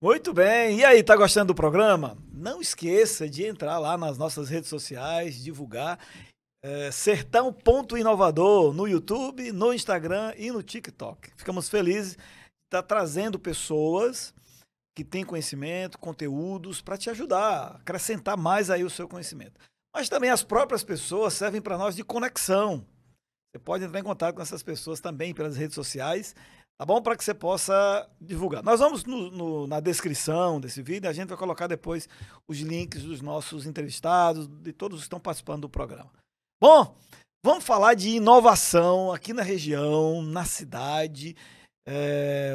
Muito bem. E aí, tá gostando do programa? Não esqueça de entrar lá nas nossas redes sociais, divulgar Sertão Ponto Inovador no YouTube, no Instagram e no TikTok. Ficamos felizes de estar trazendo pessoas que têm conhecimento, conteúdos para te ajudar a acrescentar mais aí o seu conhecimento. Mas também as próprias pessoas servem para nós de conexão. Você pode entrar em contato com essas pessoas também pelas redes sociais, tá bom? Para que você possa divulgar. Nós vamos na descrição desse vídeo, a gente vai colocar depois os links dos nossos entrevistados, de todos que estão participando do programa. Bom, vamos falar de inovação aqui na região, na cidade.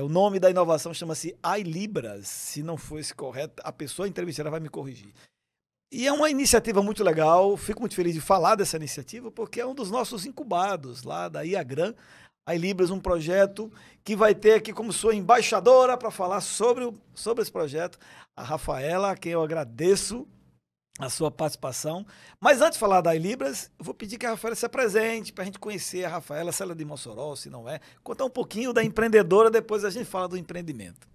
O nome da inovação chama-se iLibras. Se não for esse correto, a pessoa entrevistada vai me corrigir. E é uma iniciativa muito legal, fico muito feliz de falar dessa iniciativa, porque é um dos nossos incubados lá da IAGRAN, iLibras, um projeto que vai ter aqui como sua embaixadora para falar sobre esse projeto, a Rafaela, a quem eu agradeço a sua participação. Mas antes de falar da iLibras, eu vou pedir que a Rafaela se apresente para a gente conhecer a Rafaela, se ela é de Mossoró, se não é. Contar um pouquinho da empreendedora, depois a gente fala do empreendimento.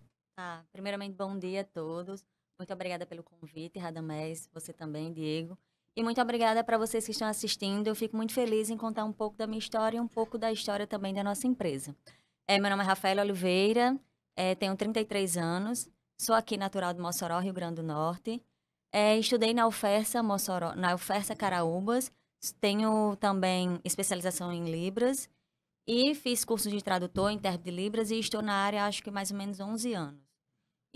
Primeiramente, bom dia a todos. Muito obrigada pelo convite, Radamés, você também, Diego. E muito obrigada para vocês que estão assistindo. Eu fico muito feliz em contar um pouco da minha história e um pouco da história também da nossa empresa. Meu nome é Rafaela Oliveira, tenho 33 anos, sou aqui natural de Mossoró, Rio Grande do Norte. Estudei na UFERSA, Mossoró, na UFERSA Caraúbas, tenho também especialização em Libras e fiz curso de tradutor, intérprete de Libras e estou na área acho que mais ou menos 11 anos.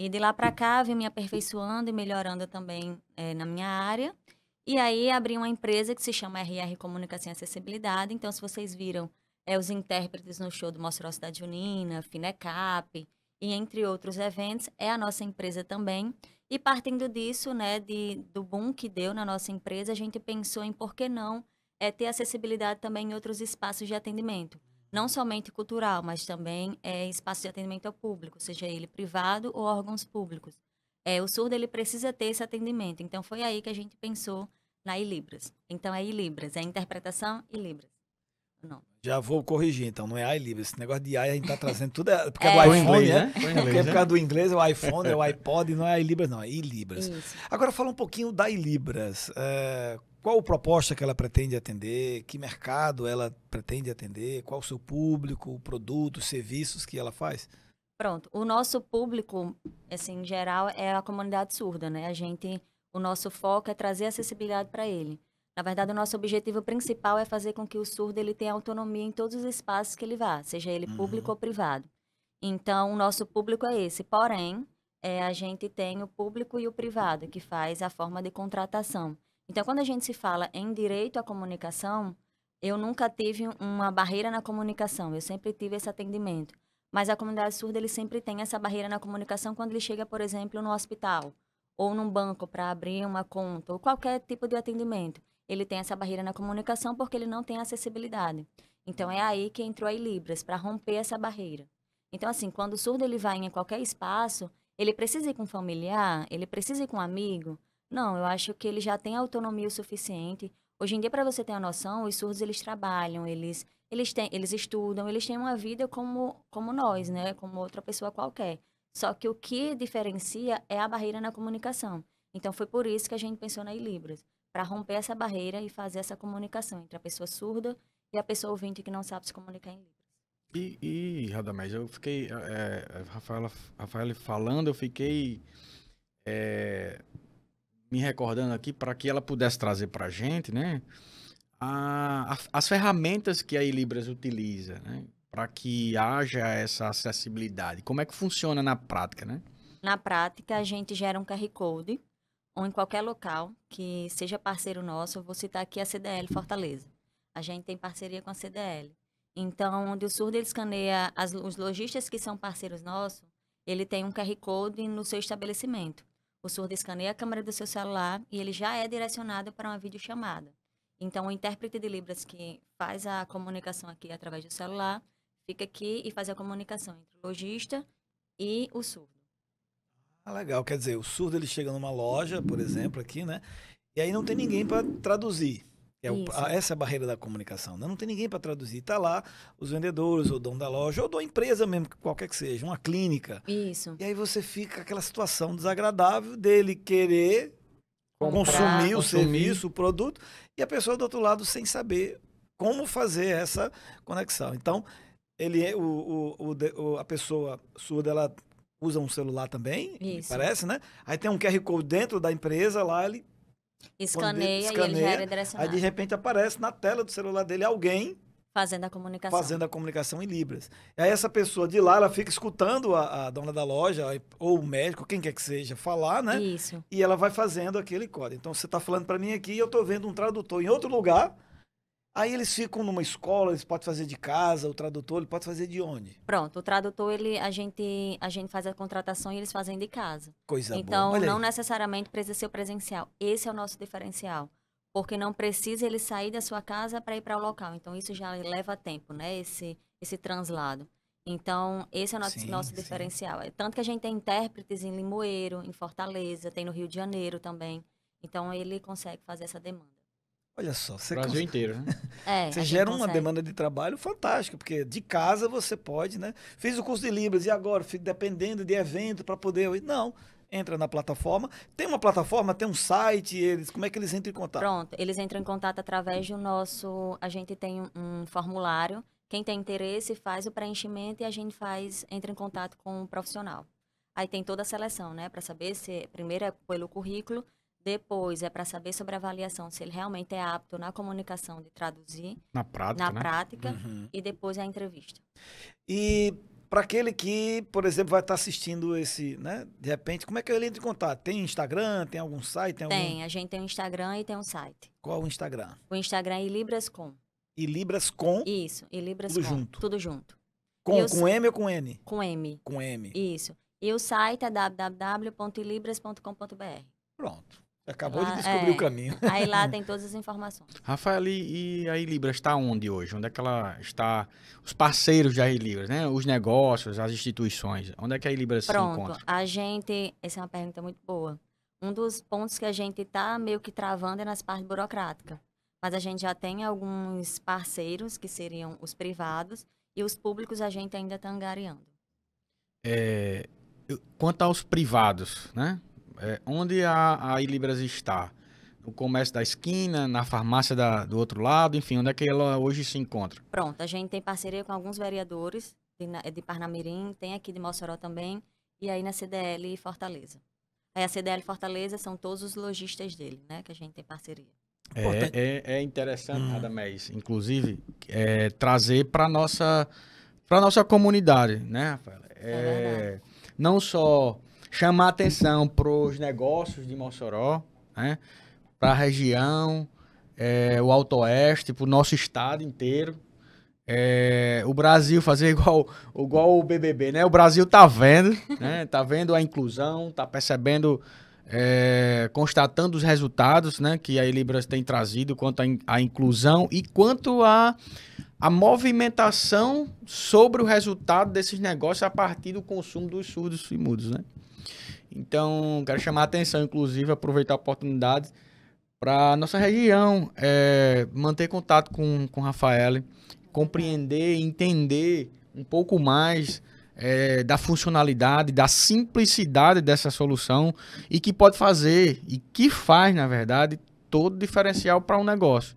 E de lá para cá, vim me aperfeiçoando e melhorando também na minha área. E aí, abri uma empresa que se chama RR Comunicação e Acessibilidade. Então, se vocês viram os intérpretes no show do Mossoró Cidade Junina, Finecap e entre outros eventos, é a nossa empresa também. E partindo disso, né, do boom que deu na nossa empresa, a gente pensou em por que não ter acessibilidade também em outros espaços de atendimento não somente cultural, mas também espaço de atendimento ao público, seja ele privado ou órgãos públicos. O surdo ele precisa ter esse atendimento, então foi aí que a gente pensou na iLibras. Então é iLibras, é interpretação iLibras. Não. Já vou corrigir, então, não é iLibras. Esse negócio de i a gente tá trazendo tudo, porque é do Foi iPhone, inglês, né? né? Foi Porque inglês, é por né? causa do inglês, é o iPhone, é o iPod, não é iLibras, não, é iLibras. Isso. Agora, fala um pouquinho da iLibras. Qual a proposta que ela pretende atender? Que mercado ela pretende atender? Qual o seu público, o produto, os serviços que ela faz? Pronto. O nosso público, assim, em geral, é a comunidade surda, né? O nosso foco é trazer acessibilidade para ele. Na verdade, o nosso objetivo principal é fazer com que o surdo ele tenha autonomia em todos os espaços que ele vá, seja ele público ou privado. Então, o nosso público é esse. Porém, a gente tem o público e o privado, que faz a forma de contratação. Então, quando a gente se fala em direito à comunicação, eu nunca tive uma barreira na comunicação, eu sempre tive esse atendimento. Mas a comunidade surda, ele sempre tem essa barreira na comunicação quando ele chega, por exemplo, no hospital ou num banco para abrir uma conta ou qualquer tipo de atendimento. Ele tem essa barreira na comunicação porque ele não tem acessibilidade. Então, é aí que entrou a iLibras, para romper essa barreira. Então, assim, quando o surdo ele vai em qualquer espaço, ele precisa ir com um familiar, ele precisa ir com um amigo. Não, eu acho que ele já tem autonomia o suficiente. Hoje em dia, para você ter uma noção, os surdos eles trabalham, eles estudam, eles têm uma vida como nós, né? Como outra pessoa qualquer. Só que o que diferencia é a barreira na comunicação. Então, foi por isso que a gente pensou na iLibras, para romper essa barreira e fazer essa comunicação entre a pessoa surda e a pessoa ouvinte que não sabe se comunicar em Libras. Radamés, eu fiquei, Rafaela falando, eu fiquei me recordando aqui para que ela pudesse trazer para a gente, né, as ferramentas que a iLibras utiliza, né, para que haja essa acessibilidade. Como é que funciona na prática, né? Na prática, a gente gera um QR Code ou em qualquer local que seja parceiro nosso. Eu vou citar aqui a CDL Fortaleza. A gente tem parceria com a CDL. Então, onde o surdo ele escaneia os lojistas que são parceiros nossos, ele tem um QR Code no seu estabelecimento. O surdo escaneia a câmera do seu celular e ele já é direcionado para uma videochamada. Então, o intérprete de Libras que faz a comunicação aqui através do celular, fica aqui e faz a comunicação entre o lojista e o surdo. Ah, legal. Quer dizer, o surdo ele chega numa loja, por exemplo, aqui, né? E aí não tem ninguém para traduzir. Isso. Essa é a barreira da comunicação, né? Não tem ninguém para traduzir. Tá lá os vendedores, ou o dono da loja, ou da empresa mesmo, qualquer que seja, uma clínica. Isso. E aí você fica aquela situação desagradável dele querer Comprar, consumir o serviço, o produto, e a pessoa do outro lado sem saber como fazer essa conexão. Então, a pessoa surda, ela usa um celular também, me Isso. parece, né? Aí tem um QR Code dentro da empresa, lá ele Escaneia e ele já escaneia, é aí redirecionado. de repente aparece na tela do celular dele alguém Fazendo a comunicação. fazendo a comunicação em Libras. E aí essa pessoa de lá, ela fica escutando a dona da loja, ou o médico, quem quer que seja, falar, né? Isso. E ela vai fazendo aquele código. Então você está falando para mim aqui, eu estou vendo um tradutor em outro lugar. Aí eles ficam numa escola, eles podem fazer de casa, o tradutor ele pode fazer de onde? Pronto, o tradutor, a gente faz a contratação e eles fazem de casa. Coisa Então, boa. Olha não aí. necessariamente precisa ser o presencial. Esse é o nosso diferencial. Porque não precisa ele sair da sua casa para ir para o local. Então, isso já leva tempo, né? Esse translado. Então, esse é o nosso, Sim, nosso sim. diferencial. Tanto que a gente tem intérpretes em Limoeiro, em Fortaleza, tem no Rio de Janeiro também. Então, ele consegue fazer essa demanda. Olha só, você, Brasil inteiro, né? você A gente gera uma consegue. demanda de trabalho fantástica, porque de casa você pode, né? Fiz o curso de Libras e agora fico dependendo de evento para poder. Não, entra na plataforma. Tem uma plataforma, tem um site, como é que eles entram em contato? Pronto, eles entram em contato através do nosso. A gente tem um formulário. Quem tem interesse faz o preenchimento e a gente entra em contato com o profissional. Aí tem toda a seleção, né? Para saber se. Primeiro é pelo currículo, depois é para saber sobre a avaliação, se ele realmente é apto na comunicação de traduzir, Na prática, na né? prática, Uhum. e depois é a entrevista. E para aquele que, por exemplo, vai estar assistindo esse, né? De repente, como é que ele entra em contato? Tem Instagram? Tem algum site? Tem, a gente tem um Instagram e tem um site. Qual o Instagram? O Instagram é ilibras.com. E Libras com Isso, ilibras.com. Tudo junto. Tudo junto. com, E o com M ou com N? Com M. Com M. Isso. E o site é www.ilibras.com.br. Pronto. Acabou Lá, de descobrir é. o caminho. Aí lá tem todas as informações. Rafael, e a Ilibras está onde hoje? Onde é que ela está? Os parceiros da Ilibras, né? Os negócios, as instituições. Onde é que a Ilibras se Pronto, encontra? essa é uma pergunta muito boa. Um dos pontos que a gente tá meio que travando é nas partes burocráticas. Mas a gente já tem alguns parceiros, que seriam os privados, e os públicos a gente ainda está angariando. Quanto aos privados, né? Onde a Ilibras está? No comércio da esquina, na farmácia do outro lado, enfim, onde é que ela hoje se encontra? Pronto, a gente tem parceria com alguns vereadores de Parnamirim, tem aqui de Mossoró também, e aí na CDL Fortaleza. Aí a CDL Fortaleza são todos os lojistas dele, né, que a gente tem parceria. É interessante, Radamés, inclusive, trazer para nossa comunidade, né, Rafael? verdade. Não só chamar atenção para os negócios de Mossoró, né, para a região, o Alto Oeste, para o nosso estado inteiro. O Brasil fazer igual o BBB, né? O Brasil tá vendo, né? Tá vendo a inclusão, tá percebendo, constatando os resultados, né? Que a Ilibras tem trazido quanto à inclusão e quanto à movimentação sobre o resultado desses negócios a partir do consumo dos surdos e mudos, né? Então, quero chamar a atenção, inclusive, aproveitar a oportunidade para nossa região manter contato com o Rafael, compreender, entender um pouco mais da funcionalidade, da simplicidade dessa solução e que pode fazer, e que faz, na verdade, todo diferencial para um negócio,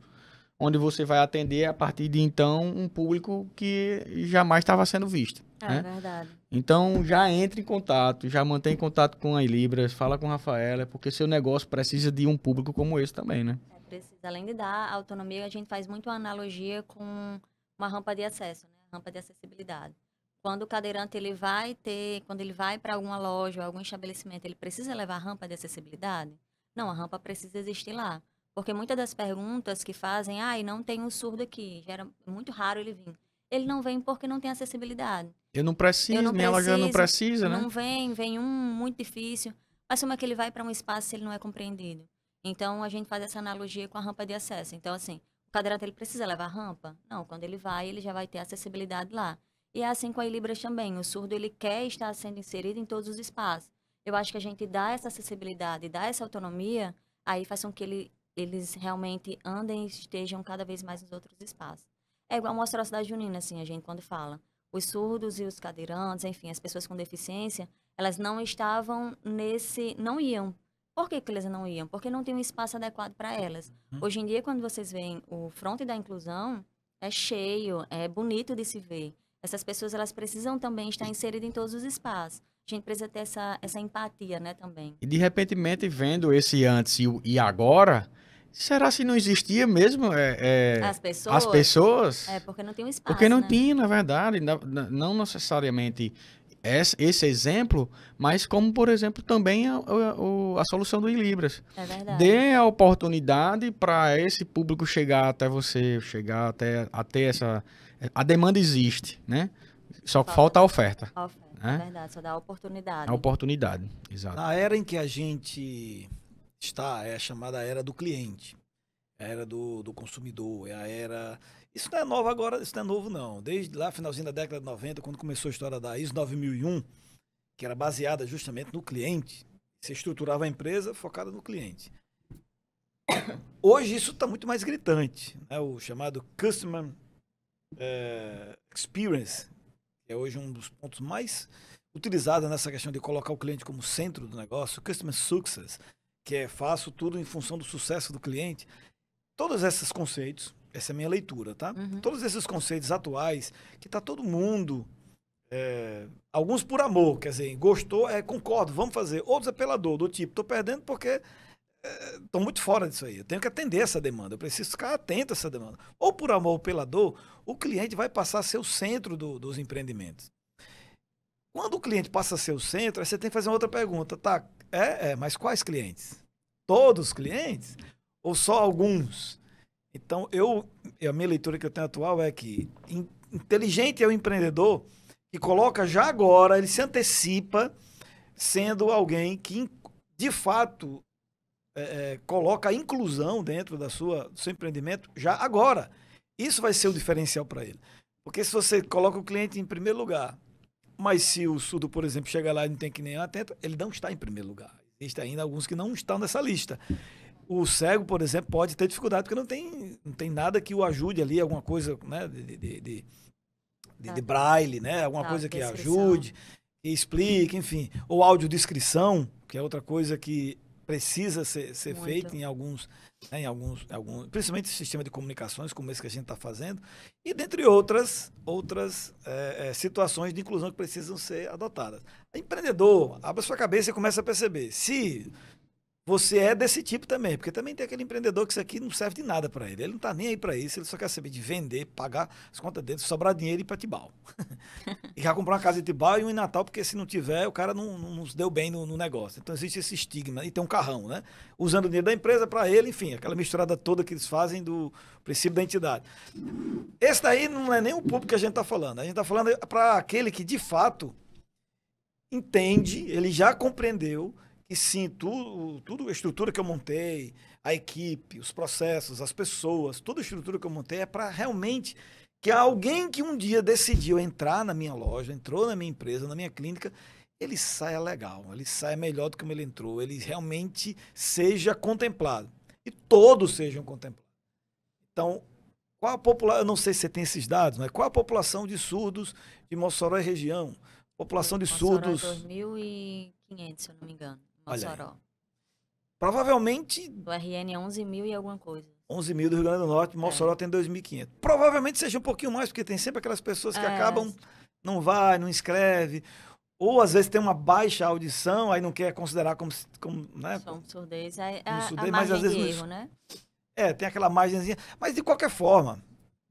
onde você vai atender, a partir de então, um público que jamais estava sendo visto. É verdade. Então, já entre em contato, já mantém contato com a Ilibras, fala com a Rafaela, porque seu negócio precisa de um público como esse também, né? Precisa. Além de dar autonomia, a gente faz muito uma analogia com uma rampa de acesso, né? Rampa de acessibilidade. Quando o cadeirante quando ele vai para alguma loja ou algum estabelecimento, ele precisa levar a rampa de acessibilidade? Não, a rampa precisa existir lá. Porque muitas das perguntas que fazem, e não tem um surdo aqui, já era muito raro ele vir. Ele não vem porque não tem acessibilidade. Eu não preciso, minha loja não precisa, né? Não vem um muito difícil. Mas como é que ele vai para um espaço se ele não é compreendido? Então, a gente faz essa analogia com a rampa de acesso. Então, assim, o cadeirante ele precisa levar rampa? Não, quando ele já vai ter acessibilidade lá. E é assim com a Ilibras também. O surdo, ele quer estar sendo inserido em todos os espaços. Eu acho que a gente dá essa acessibilidade, dá essa autonomia, aí faz com que ele eles realmente andem e estejam cada vez mais nos outros espaços. É igual mostra a cidade junina, assim, a gente quando fala. Os surdos e os cadeirantes, enfim, as pessoas com deficiência, elas não estavam não iam. Por que que elas não iam? Porque não tem um espaço adequado para elas. Hoje em dia, quando vocês veem o fronte da inclusão, é cheio, é bonito de se ver. Essas pessoas, elas precisam também estar inseridas em todos os espaços. A gente precisa ter essa empatia, né, também. E de repentemente vendo esse antes e agora, será se não existia mesmo as pessoas? É, porque não tem um espaço, Porque não né? tinha, na verdade, não necessariamente esse exemplo, mas como, por exemplo, também a solução do Libras. É verdade. Dê a oportunidade para esse público chegar até você, chegar até essa... A demanda existe, né? Só que falta a oferta. A oferta, É? é verdade, só dá a oportunidade. A oportunidade, exato. Na era em que a gente está, é a chamada era do cliente, a era do consumidor, é a era... Isso não é novo agora, isso não é novo não. Desde lá, finalzinho da década de 90, quando começou a história da ISO 9001, que era baseada justamente no cliente, você estruturava a empresa focada no cliente. Hoje isso está muito mais gritante, né? O chamado Customer Experience, que é hoje um dos pontos mais utilizados nessa questão de colocar o cliente como centro do negócio, Customer Success, que é faço tudo em função do sucesso do cliente. Todos esses conceitos, essa é a minha leitura, tá? Todos esses conceitos atuais, que tá todo mundo, alguns por amor, quer dizer, gostou, concordo, vamos fazer. Outros é pela dor, do tipo, tô perdendo porque estão muito fora disso aí. Eu tenho que atender essa demanda, eu preciso ficar atento a essa demanda. Ou por amor ou pela dor, o cliente vai passar a ser o centro dos empreendimentos. Quando o cliente passa a ser o centro, aí você tem que fazer uma outra pergunta, tá? Mas quais clientes? Todos os clientes? Ou só alguns? Então, a minha leitura que eu tenho atual é que inteligente é o empreendedor que coloca já agora, ele se antecipa sendo alguém que, de fato, coloca a inclusão dentro do seu empreendimento já agora. Isso vai ser o diferencial para ele. Porque se você coloca o cliente em primeiro lugar, mas se o surdo, por exemplo, chega lá e não tem que nem atento, ele não está em primeiro lugar. Existem ainda alguns que não estão nessa lista. O cego, por exemplo, pode ter dificuldade porque não tem nada que o ajude ali, alguma coisa, né, de braille, né, alguma coisa que ajude, que explique, enfim. Ou audiodescrição, que é outra coisa que precisa ser feita em alguns, principalmente sistema de comunicações, como esse que a gente está fazendo, e dentre outras situações de inclusão que precisam ser adotadas. Empreendedor, abre a sua cabeça e começa a perceber se você é desse tipo também, porque também tem aquele empreendedor que isso aqui não serve de nada para ele. Ele não está nem aí para isso, ele só quer saber de vender, pagar as contas dele, sobrar dinheiro e ir para Tibau. E quer comprar uma casa em Tibau e um em Natal, porque se não tiver, o cara não se deu bem no negócio. Então existe esse estigma. E tem um carrão, né? Usando o dinheiro da empresa para ele, enfim, aquela misturada toda que eles fazem do princípio da entidade. Esse daí não é nem o público que a gente está falando. A gente está falando para aquele que, de fato, entende, ele já compreendeu que sim, tudo a estrutura que eu montei, a equipe, os processos, as pessoas, toda a estrutura que eu montei é para realmente que alguém que um dia decidiu entrar na minha loja, entrou na minha empresa, na minha clínica, ele saia legal, ele saia melhor do que como ele entrou, ele realmente seja contemplado. E todos sejam contemplados. Então, qual a população, eu não sei se você tem esses dados, mas qual a população de surdos de Mossoró e região? População de surdos... 2.500, se eu não me engano. Mossoró. Provavelmente... Do RN é 11.000 e alguma coisa. 11 mil do Rio Grande do Norte, Mossoró tem 2.500. Provavelmente seja um pouquinho mais, porque tem sempre aquelas pessoas que acabam, não vai, não escreve, ou às vezes tem uma baixa audição, aí não quer considerar como né? Som surdez, mas às vezes de erro, né? Tem aquela margenzinha. Mas de qualquer forma,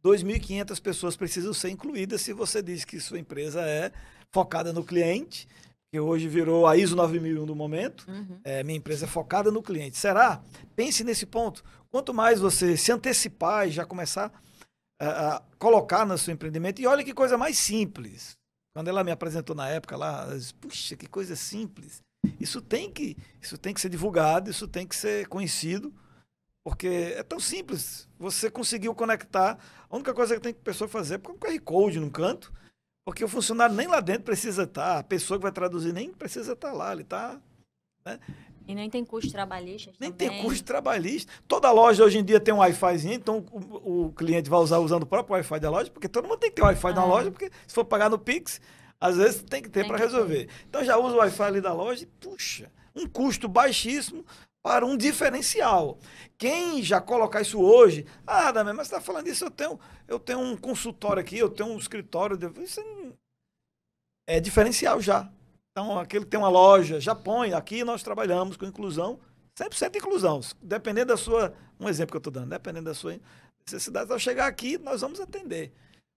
2.500 pessoas precisam ser incluídas se você diz que sua empresa é focada no cliente, que hoje virou a ISO 9001 do momento. Minha empresa é focada no cliente. Será? Pense nesse ponto. Quanto mais você se antecipar e já começar a colocar no seu empreendimento, e olha que coisa mais simples. Quando ela me apresentou na época lá, ela disse, puxa, que coisa simples. Isso tem que ser divulgado, isso tem que ser conhecido, porque é tão simples. Você conseguiu conectar, a única coisa que tem que a pessoa fazer é pôr um QR Code num canto, porque o funcionário nem lá dentro precisa estar, a pessoa que vai traduzir nem precisa estar lá, ele está... Né? E nem tem custo trabalhista Nem também. tem custo trabalhista. Toda loja hoje em dia tem um Wi-Fizinho, então o cliente vai usando o próprio Wi-Fi da loja, porque todo mundo tem que ter Wi-Fi na loja, porque se for pagar no Pix, às vezes tem que ter para resolver. Então já usa o Wi-Fi ali da loja e, puxa, um custo baixíssimo para um diferencial. Quem já colocar isso hoje, Damião, mas você está falando isso, eu tenho um consultório aqui, eu tenho um escritório, isso é diferencial já. Então, aquele que tem uma loja, já põe, aqui nós trabalhamos com inclusão, 100% inclusão, dependendo da sua, um exemplo que eu estou dando, dependendo da sua necessidade, ao chegar aqui, nós vamos atender.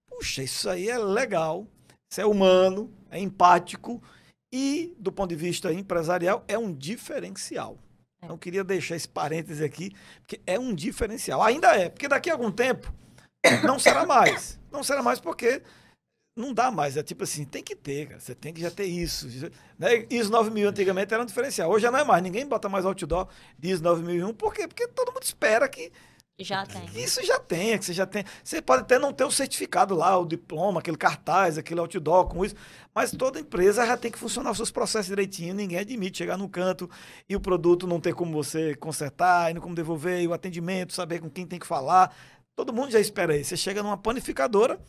Puxa, isso aí é legal, isso é humano, é empático e, do ponto de vista empresarial, é um diferencial. Então, eu queria deixar esse parêntese aqui, porque é um diferencial. Ainda é, porque daqui a algum tempo não será mais. Não será mais porque não dá mais. É tipo assim, tem que ter, cara. Você tem que já ter isso. Né? ISO 9001 antigamente era um diferencial. Hoje já não é mais. Ninguém bota mais outdoor de ISO 9001. Por quê? Porque todo mundo espera que já tem. Isso já tem, que você já tem. Você pode até não ter o certificado lá, o diploma, aquele cartaz, aquele outdoor com isso, mas toda empresa já tem que funcionar os seus processos direitinho. Ninguém admite chegar no canto e o produto não ter como você consertar, e não como devolver, e o atendimento, saber com quem tem que falar. Todo mundo já espera isso. Você chega numa panificadora,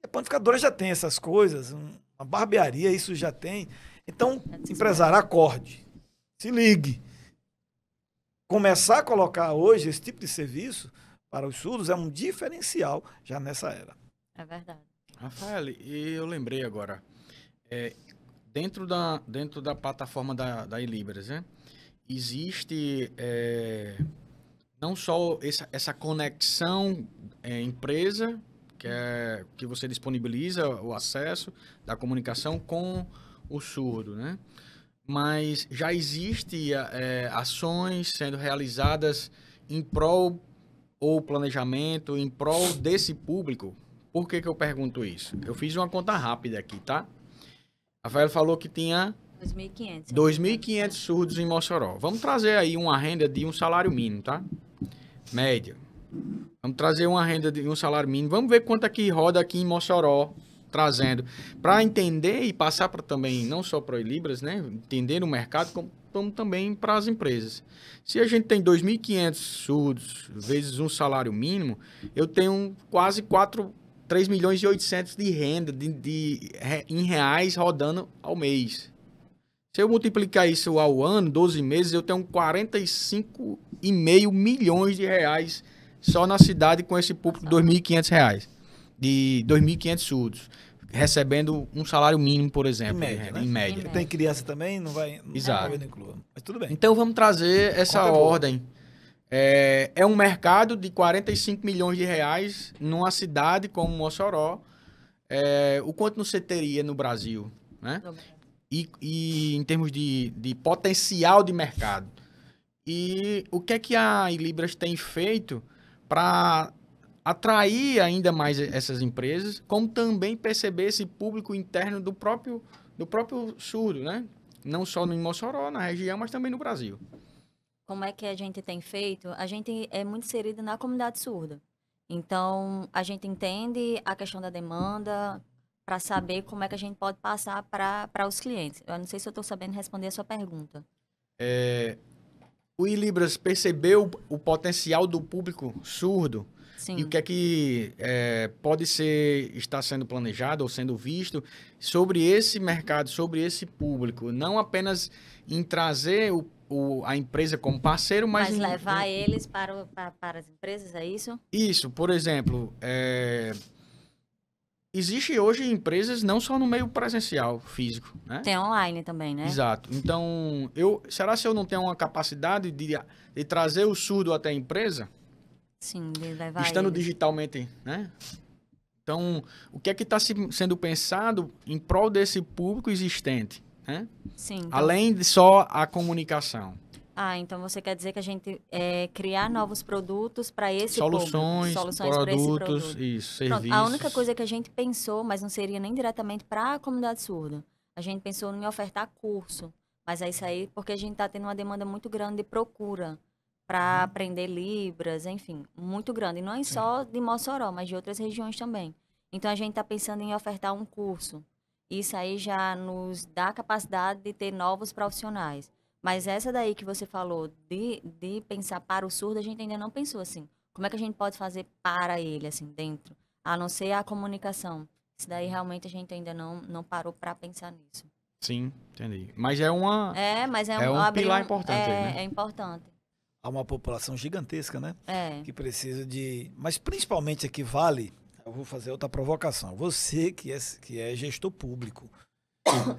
a panificadora já tem essas coisas, uma barbearia, isso já tem. Então, empresário, acorde, se ligue. Começar a colocar hoje esse tipo de serviço para os surdos é um diferencial já nessa era. É verdade. Rafael, e eu lembrei agora, dentro da plataforma da Ilibras, né, existe não só essa conexão empresa, que você disponibiliza o acesso da comunicação com o surdo, né? Mas já existem ações sendo realizadas em prol ou planejamento, em prol desse público. Por que eu pergunto isso? Eu fiz uma conta rápida aqui, tá? Rafael falou que tinha 2.500 surdos em Mossoró. Vamos trazer aí uma renda de um salário mínimo, tá? Média. Vamos trazer uma renda de um salário mínimo. Vamos ver quanto é que roda aqui em Mossoró, trazendo. Para entender e passar para também, não só para o Ilibras, né? Entender o mercado, como também para as empresas. Se a gente tem 2.500 surdos vezes um salário mínimo, eu tenho quase 3 milhões e 800 de renda em reais rodando ao mês. Se eu multiplicar isso ao ano, 12 meses, eu tenho 45,5 milhões de reais só na cidade com esse público de 2.500 reais. De 2.500 surdos. Recebendo um salário mínimo, por exemplo. Em média. Tem criança também, não vai... Exato. Não inclua, mas tudo bem. Então vamos trazer essa ordem. É um mercado de 45 milhões de reais numa cidade como Mossoró. O quanto você teria no Brasil, né? E em termos de potencial de mercado. E o que é que a Ilibras tem feito para atrair ainda mais essas empresas, como também perceber esse público interno do próprio surdo, né? Não só no Mossoró, na região, mas também no Brasil. Como é que a gente tem feito? A gente é muito inserido na comunidade surda. Então, a gente entende a questão da demanda para saber como é que a gente pode passar para os clientes. Eu não sei se eu estou sabendo responder a sua pergunta. O Ilibras percebeu o potencial do público surdo. Sim. E o que é que pode estar sendo planejado ou sendo visto sobre esse mercado, sobre esse público. Não apenas em trazer a empresa como parceiro, mas levar eles para as empresas, é isso? Isso. Por exemplo, existe hoje empresas não só no meio presencial, físico, né? Tem online também, né? Exato. Então, será se eu não tenho uma capacidade de trazer o surdo até a empresa? Sim, de levar estando eles digitalmente, né? Então, o que é que está sendo pensado em prol desse público existente, né? Sim. Então... Além de só a comunicação. Então você quer dizer que a gente criar novos produtos para esse soluções público. Para esse produto. Isso, serviços. Pronto, a única coisa que a gente pensou, mas não seria nem diretamente para a comunidade surda, a gente pensou em ofertar curso, mas é isso aí porque a gente está tendo uma demanda muito grande de procura para aprender Libras, enfim, muito grande. E não só de Mossoró, mas de outras regiões também. Então, a gente está pensando em ofertar um curso. Isso aí já nos dá a capacidade de ter novos profissionais. Mas essa daí que você falou, de pensar para o surdo, a gente ainda não pensou assim. Como é que a gente pode fazer para ele, assim, dentro? A não ser a comunicação. Isso daí realmente a gente ainda não parou para pensar nisso. Sim, entendi. Mas é uma... Mas É um abrir pilar importante aí, né? É importante. Há uma população gigantesca, né? É. Que precisa de... Mas principalmente aqui vale, eu vou fazer outra provocação. Você que é gestor público,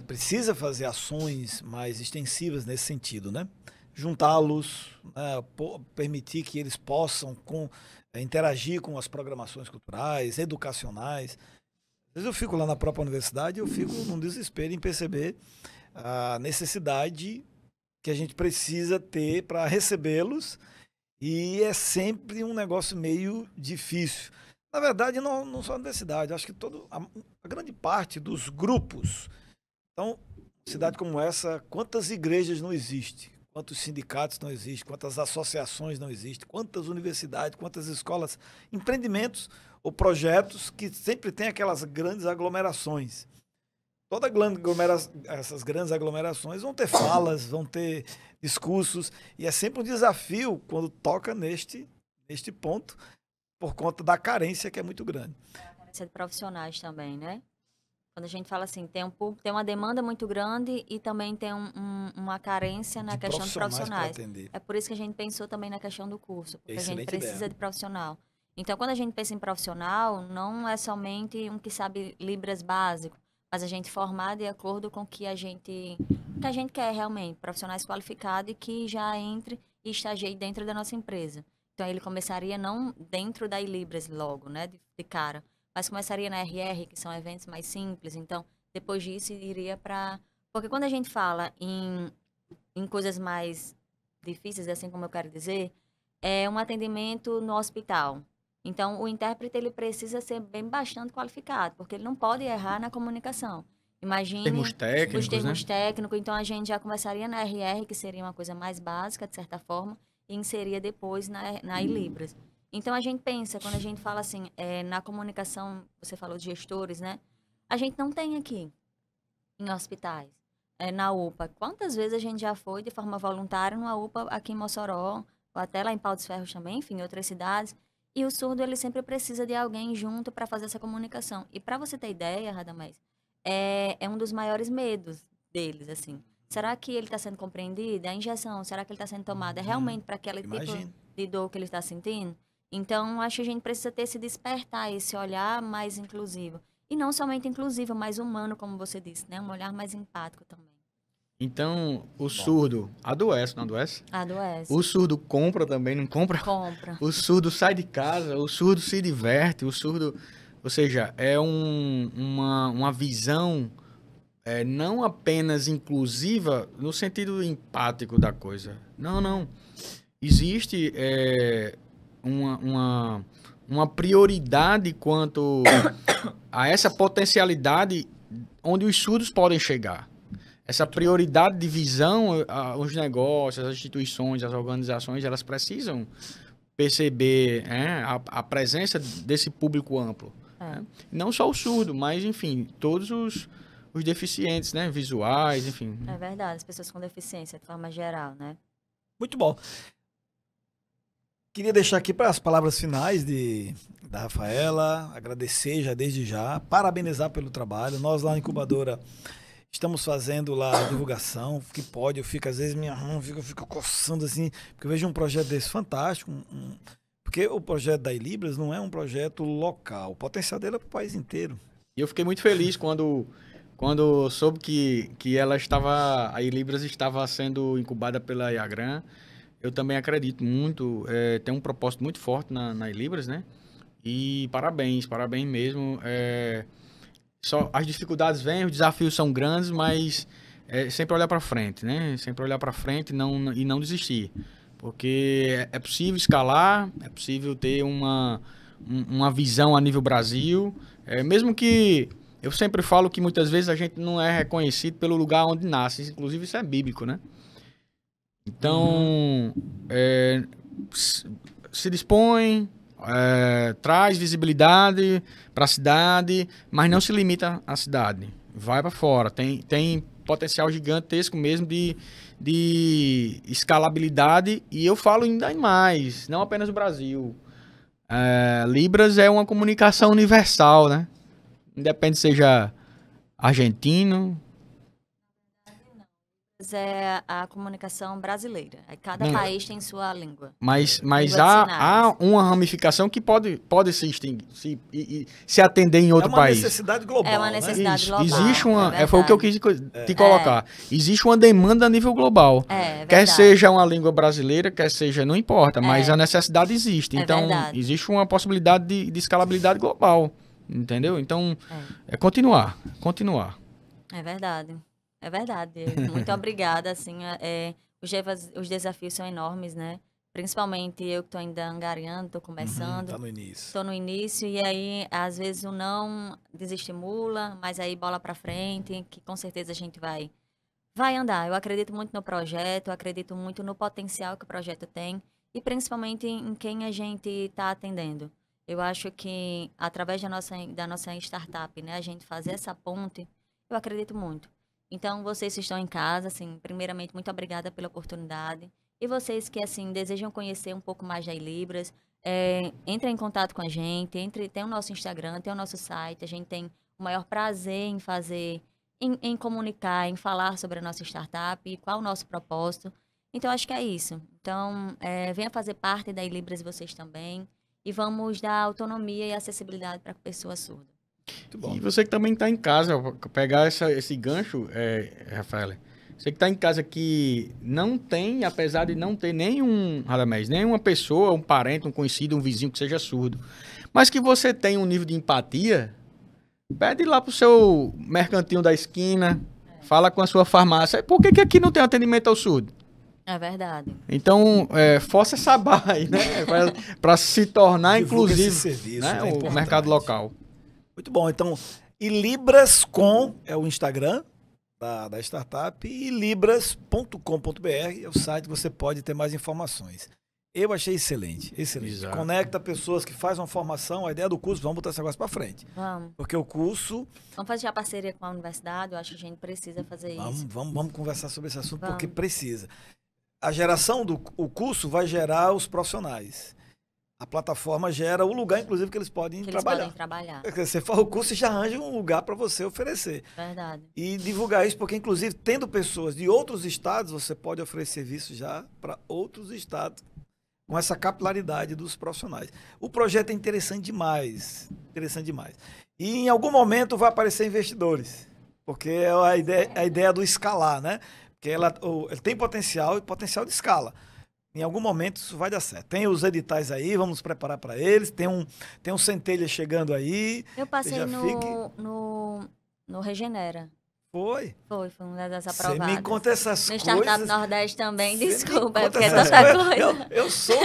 precisa fazer ações mais extensivas nesse sentido, né? Juntá-los, né? Permitir que eles possam interagir com as programações culturais, educacionais. Às vezes eu fico lá na própria universidade e eu fico num desespero em perceber a necessidade que a gente precisa ter para recebê-los, e é sempre um negócio meio difícil. Na verdade, não só a universidade, acho que a grande parte dos grupos. Então, cidade como essa, quantas igrejas não existem? Quantos sindicatos não existem? Quantas associações não existem? Quantas universidades, quantas escolas, empreendimentos ou projetos que sempre tem aquelas grandes aglomerações. Essas grandes aglomerações vão ter falas, vão ter discursos, e é sempre um desafio quando toca neste ponto, por conta da carência que é muito grande. A carência de profissionais também, né? Quando a gente fala assim, tem uma demanda muito grande e também tem uma carência na questão de profissionais. É por isso que a gente pensou também na questão do curso, porque a gente precisa de profissional. Então, quando a gente pensa em profissional, não é somente um que sabe Libras básico, mas a gente formar de acordo com o que a gente quer realmente, profissionais qualificados e que já entre e estagie dentro da nossa empresa. Então, ele começaria não dentro da Ilibras logo, né, de cara, mas começaria na RR, que são eventos mais simples. Então, depois disso, iria para... Porque quando a gente fala em coisas mais difíceis, assim como eu quero dizer, é um atendimento no hospital. Então, o intérprete ele precisa ser bastante qualificado, porque ele não pode errar na comunicação. Imagine termos técnicos, os termos né? técnicos. Então, a gente já começaria na RR, que seria uma coisa mais básica, de certa forma, e inseria depois na Ilibras. Então, a gente pensa, quando a gente fala assim, na comunicação, você falou de gestores, né? A gente não tem aqui, em hospitais, na UPA. Quantas vezes a gente já foi de forma voluntária numa UPA aqui em Mossoró, ou até lá em Pau dos Ferros também, enfim, em outras cidades. E o surdo, ele sempre precisa de alguém junto para fazer essa comunicação. E para você ter ideia, Radamés, é um dos maiores medos deles, assim. Será que ele está sendo compreendido? A injeção, será que ele está sendo tomada? É realmente para aquele tipo de dor que ele está sentindo? Então, acho que a gente precisa ter esse despertar, esse olhar mais inclusivo. E não somente inclusivo, mas humano, como você disse, né? Um olhar mais empático também. Então, o surdo adoece, não adoece? Adoece. O surdo compra também, não compra? Compra. O surdo sai de casa, o surdo se diverte, o surdo... Ou seja, é uma visão não apenas inclusiva no sentido empático da coisa. Não. Existe uma prioridade quanto a essa potencialidade onde os surdos podem chegar. Essa prioridade de visão, os negócios, as instituições, as organizações, elas precisam perceber a presença desse público amplo. Né? Não só o surdo, mas, enfim, todos os deficientes, né? Visuais, enfim. É verdade, as pessoas com deficiência, de forma geral, né? Muito bom. Queria deixar aqui para as palavras finais da Rafaela, agradecer já desde já, parabenizar pelo trabalho. Nós lá na Incubadora estamos fazendo lá a divulgação, que pode, eu fico, às vezes minha mão fica coçando assim, porque eu vejo um projeto desse fantástico, porque o projeto da Ilibras não é um projeto local, o potencial dele é para o país inteiro. E eu fiquei muito feliz quando soube que a Ilibras estava sendo incubada pela Iagran. Eu também acredito muito, tem um propósito muito forte na Ilibras, né? E parabéns mesmo. Só as dificuldades vêm, os desafios são grandes, mas sempre olhar para frente, né? Sempre olhar para frente e não desistir. Porque é possível escalar, é possível ter uma visão a nível Brasil. Mesmo que eu sempre falo que muitas vezes a gente não é reconhecido pelo lugar onde nasce. Inclusive isso é bíblico, né? Então, se dispõe, traz visibilidade para a cidade, mas não se limita à cidade. Vai para fora. Tem potencial gigantesco mesmo de escalabilidade, e eu falo ainda mais, não apenas o Brasil. Libras é uma comunicação universal, né? Independe seja argentino. É a comunicação brasileira. Cada país tem sua língua. Mas Língua há uma ramificação que pode se extinguir, se atender em outro país. É uma necessidade global. É uma necessidade global. Existe foi o que eu quis te colocar. Existe uma demanda a nível global. Quer seja uma língua brasileira, quer seja, não importa, mas a necessidade existe. Então, existe uma possibilidade de escalabilidade global. Entendeu? Então, continuar. É verdade. É verdade. Muito obrigada. Assim, os desafios são enormes, né? Principalmente eu que estou ainda angariando, estou começando. Tá no início. Estou no início e aí, às vezes, o não desestimula, mas aí bola para frente, que com certeza a gente vai andar. Eu acredito muito no projeto, eu acredito muito no potencial que o projeto tem e principalmente em quem a gente está atendendo. Eu acho que através da nossa startup, né, a gente fazer essa ponte, eu acredito muito. Então, vocês que estão em casa, assim, primeiramente, muito obrigada pela oportunidade. E vocês que, assim, desejam conhecer um pouco mais da iLibras, entrem em contato com a gente, tem o nosso Instagram, tem o nosso site, a gente tem o maior prazer em fazer, em comunicar, em falar sobre a nossa startup, qual o nosso propósito. Então, acho que é isso. Então, venha fazer parte da iLibras vocês também, e vamos dar autonomia e acessibilidade para a pessoa surda. Muito bom. E você que também está em casa, pegar esse gancho, Rafael, você que está em casa que não tem, apesar de não ter nenhuma pessoa, um parente, um conhecido, um vizinho que seja surdo, mas que você tem um nível de empatia, pede lá pro seu mercantinho da esquina, fala com a sua farmácia. Por que aqui não tem atendimento ao surdo? É verdade. Então, força essa barra aí, né? Para se tornar, divulga inclusive, serviço, né? o mercado local. Muito bom. Então, iLibras.com é o Instagram da startup e libras.com.br é o site que você pode ter mais informações. Eu achei excelente. Exato. Conecta pessoas que fazem uma formação, a ideia do curso, vamos botar esse negócio para frente. Vamos. Porque o curso... Vamos fazer a parceria com a universidade, eu acho que a gente precisa fazer isso. Vamos conversar sobre esse assunto, porque precisa. A geração o curso vai gerar os profissionais. A plataforma gera o lugar, inclusive, que eles podem trabalhar. Você faz o curso e já arranja um lugar para você oferecer. Verdade. E divulgar isso, porque, inclusive, tendo pessoas de outros estados, você pode oferecer serviço já para outros estados, com essa capilaridade dos profissionais. O projeto é interessante demais. E, em algum momento, vai aparecer investidores, porque é a ideia do escalar, né? Porque ele tem potencial de escala. Em algum momento isso vai dar certo. Tem os editais aí, vamos nos preparar para eles. Tem um Centelha chegando aí. Eu passei no Regenera. Foi? Foi uma das aprovadas. Você me conta essas coisas. No Startup Nordeste também, desculpa, é porque é tanta coisa. Eu sou...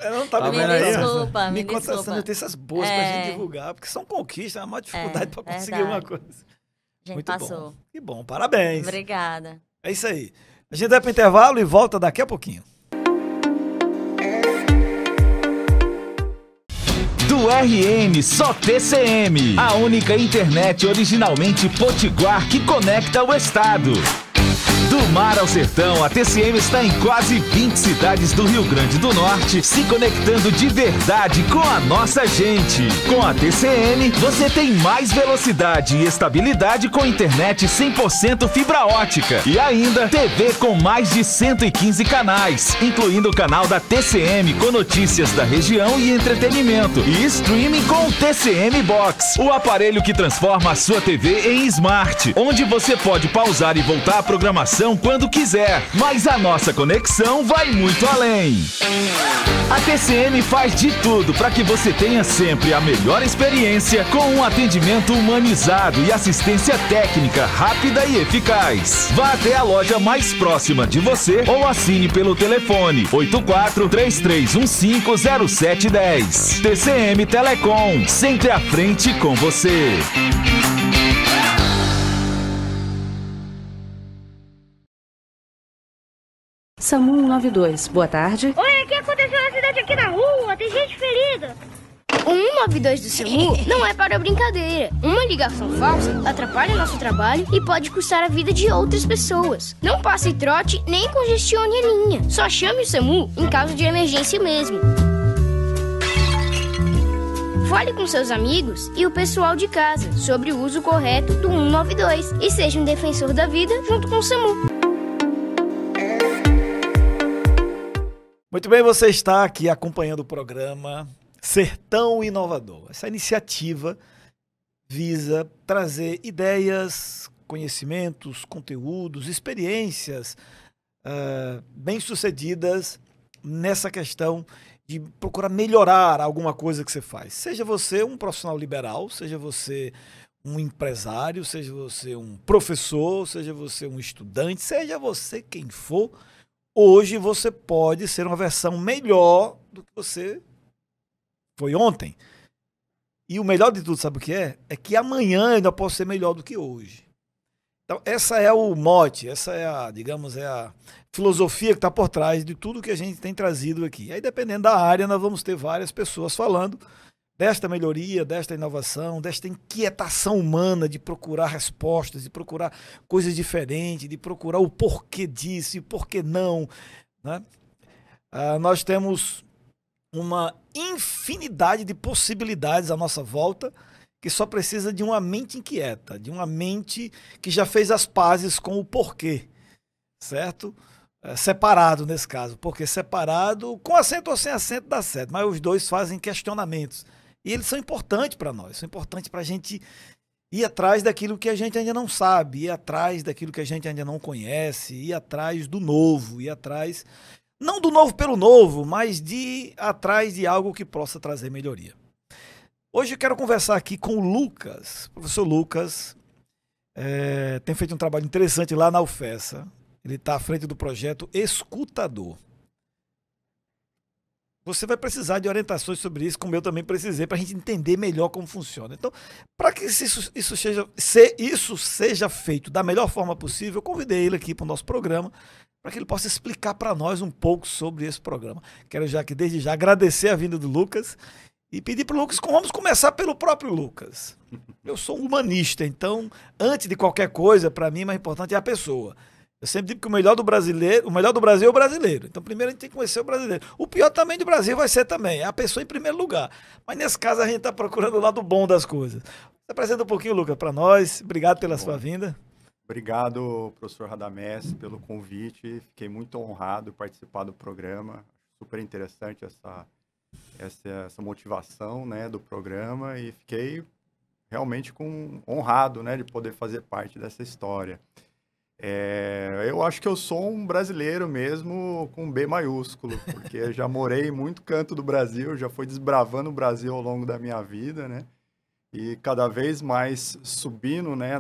Eu não tá me desculpa, me conta essas notícias boas pra gente divulgar, porque são conquistas, é uma maior dificuldade para conseguir uma coisa. A gente muito passou. Bom. Que bom, parabéns. Obrigada. É isso aí. A gente vai para o intervalo e volta daqui a pouquinho. Do RN Só TCM, a única internet originalmente potiguar que conecta o estado. Do mar ao sertão, a TCM está em quase 20 cidades do Rio Grande do Norte, se conectando de verdade com a nossa gente. Com a TCM, você tem mais velocidade e estabilidade com internet 100% fibra ótica. E ainda, TV com mais de 115 canais, incluindo o canal da TCM com notícias da região e entretenimento. E streaming com o TCM Box, o aparelho que transforma a sua TV em smart, onde você pode pausar e voltar a programação quando quiser, mas a nossa conexão vai muito além. A TCM faz de tudo para que você tenha sempre a melhor experiência com um atendimento humanizado e assistência técnica rápida e eficaz. Vá até a loja mais próxima de você ou assine pelo telefone 84-3315-0710. TCM Telecom, sempre à frente com você. SAMU 192, boa tarde. Oi, o que aconteceu no acidente aqui na rua? Tem gente ferida. O 192 do SAMU não é para brincadeira. Uma ligação falsa atrapalha nosso trabalho e pode custar a vida de outras pessoas. Não passe trote nem congestione a linha. Só chame o SAMU em caso de emergência mesmo. Fale com seus amigos e o pessoal de casa sobre o uso correto do 192 e seja um defensor da vida junto com o SAMU. Muito bem, você está aqui acompanhando o programa Sertão Inovador. Essa iniciativa visa trazer ideias, conhecimentos, conteúdos, experiências bem-sucedidas nessa questão de procurar melhorar alguma coisa que você faz. Seja você um profissional liberal, seja você um empresário, seja você um professor, seja você um estudante, seja você quem for, hoje você pode ser uma versão melhor do que você foi ontem. E o melhor de tudo, sabe o que é? É que amanhã ainda posso ser melhor do que hoje. Então, essa é o mote, essa é a, digamos, é a filosofia que está por trás de tudo que a gente tem trazido aqui. Aí, dependendo da área, nós vamos ter várias pessoas falando desta melhoria, desta inovação, desta inquietação humana de procurar respostas, de procurar coisas diferentes, de procurar o porquê disso e o porquê não, né? Nós temos uma infinidade de possibilidades à nossa volta, que só precisa de uma mente inquieta, de uma mente que já fez as pazes com o porquê, certo? Separado nesse caso, porque separado, com acento ou sem acento dá certo, mas os dois fazem questionamentos. E eles são importantes para nós, são importantes para a gente ir atrás daquilo que a gente ainda não sabe, ir atrás daquilo que a gente ainda não conhece, ir atrás do novo, ir atrás, não do novo pelo novo, mas de ir atrás de algo que possa trazer melhoria. Hoje eu quero conversar aqui com o Lucas. O professor Lucas tem feito um trabalho interessante lá na UFESA. Ele está à frente do projeto Escutador. Você vai precisar de orientações sobre isso, como eu também precisei, para a gente entender melhor como funciona. Então, para que isso seja feito da melhor forma possível, eu convidei ele aqui para o nosso programa, para que ele possa explicar para nós um pouco sobre esse programa. Quero desde já agradecer a vinda do Lucas e pedir para o Lucas, vamos começar pelo próprio Lucas. Eu sou um humanista, então, antes de qualquer coisa, para mim, o mais importante é a pessoa. Eu sempre digo que o melhor do Brasil é o brasileiro. Então, primeiro a gente tem que conhecer o brasileiro. O pior também do Brasil vai ser também, é a pessoa em primeiro lugar. Mas nesse caso a gente está procurando o lado bom das coisas. Você apresenta um pouquinho, Lucas, para nós. Obrigado pela sua vinda. Obrigado, professor Radamés, pelo convite. Fiquei muito honrado em participar do programa. Super interessante essa motivação, né, do programa, e fiquei realmente honrado, né, de poder fazer parte dessa história. Eu acho que eu sou um brasileiro mesmo com B maiúsculo, porque já morei em muito canto do Brasil, já fui desbravando o Brasil ao longo da minha vida, né, e cada vez mais subindo, né,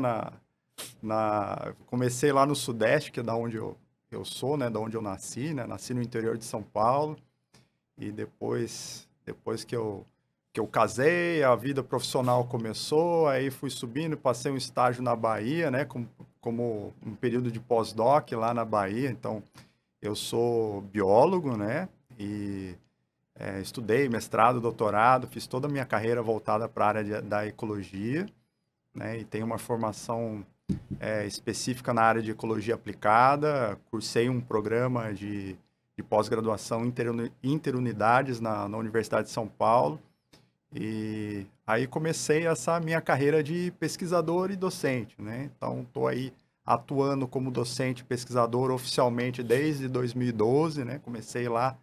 comecei lá no Sudeste, que é da onde eu sou, né, da onde eu nasci, né, nasci no interior de São Paulo. E depois que eu casei, a vida profissional começou, aí fui subindo, passei um estágio na Bahia, né, como um período de pós-doc lá na Bahia. Então, eu sou biólogo, né, e estudei mestrado, doutorado, fiz toda a minha carreira voltada para a área da ecologia, né, e tenho uma formação específica na área de ecologia aplicada, cursei um programa de pós-graduação interunidades na Universidade de São Paulo, e aí comecei essa minha carreira de pesquisador e docente, né? Então, estou aí atuando como docente e pesquisador oficialmente desde 2012, né? Comecei lá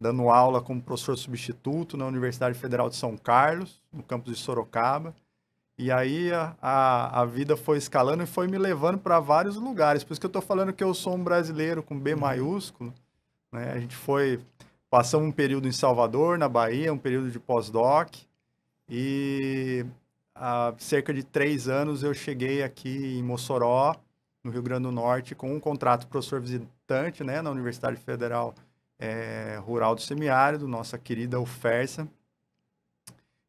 dando aula como professor substituto na Universidade Federal de São Carlos, no campus de Sorocaba, e aí a vida foi escalando e foi me levando para vários lugares. Por isso que eu estou falando que eu sou um brasileiro com B maiúsculo, né? A gente passamos um período em Salvador, na Bahia, um período de pós-doc, e há cerca de 3 anos eu cheguei aqui em Mossoró, no Rio Grande do Norte, com um contrato de professor visitante, né, na Universidade Federal Rural do Semiárido, nossa querida UFERSA.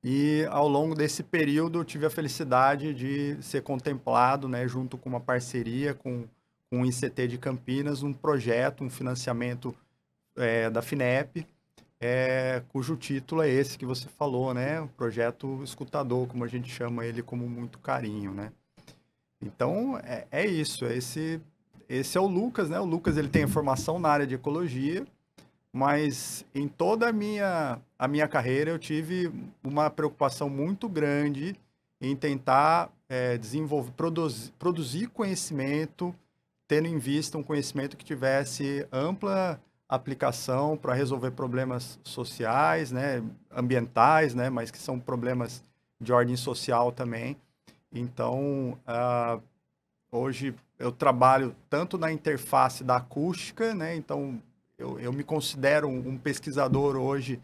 E ao longo desse período eu tive a felicidade de ser contemplado, né, junto com uma parceria com o ICT de Campinas, um projeto, um financiamento da FINEP, cujo título é esse que você falou, né? O Projeto Escutador, como a gente chama ele com muito carinho, né? Então, é isso. Esse é o Lucas, né? O Lucas, ele tem formação na área de ecologia, mas em toda a minha carreira eu tive uma preocupação muito grande em tentar desenvolver, produzir conhecimento, tendo em vista um conhecimento que tivesse ampla aplicação para resolver problemas sociais, né, ambientais, né, mas que são problemas de ordem social também. Então, hoje eu trabalho tanto na interface da acústica, né, então eu me considero um pesquisador hoje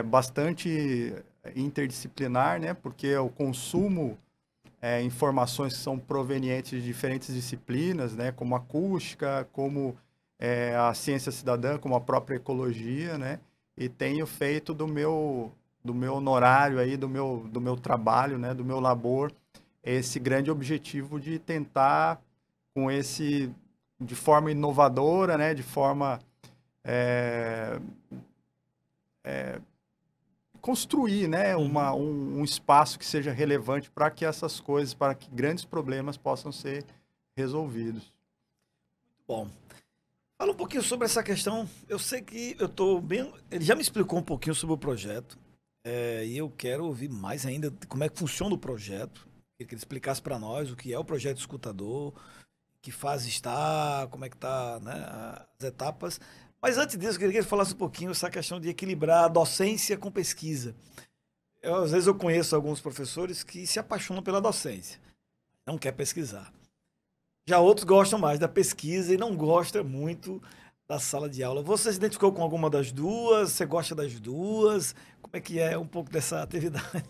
bastante interdisciplinar, né, porque eu consumo informações que são provenientes de diferentes disciplinas, né, como acústica, como a ciência cidadã, como a própria ecologia, né, e tenho feito do meu honorário aí, do meu trabalho, né, do meu labor, esse grande objetivo de tentar de forma inovadora, né, de forma construir, né, um espaço que seja relevante para que essas coisas, para que grandes problemas possam ser resolvidos. Bom, fala um pouquinho sobre essa questão. Eu sei que eu estou bem... Ele já me explicou um pouquinho sobre o projeto, e eu quero ouvir mais ainda de como é que funciona o projeto. Queria que ele explicasse para nós o que é o Projeto Escutador, que fase está, como é que está, né, as etapas. Mas antes disso, eu queria que ele falasse um pouquinho essa questão de equilibrar a docência com pesquisa. Às vezes eu conheço alguns professores que se apaixonam pela docência, não quer pesquisar. Já outros gostam mais da pesquisa e não gostam muito da sala de aula. Você se identificou com alguma das duas? Você gosta das duas? Como é que é um pouco dessa atividade?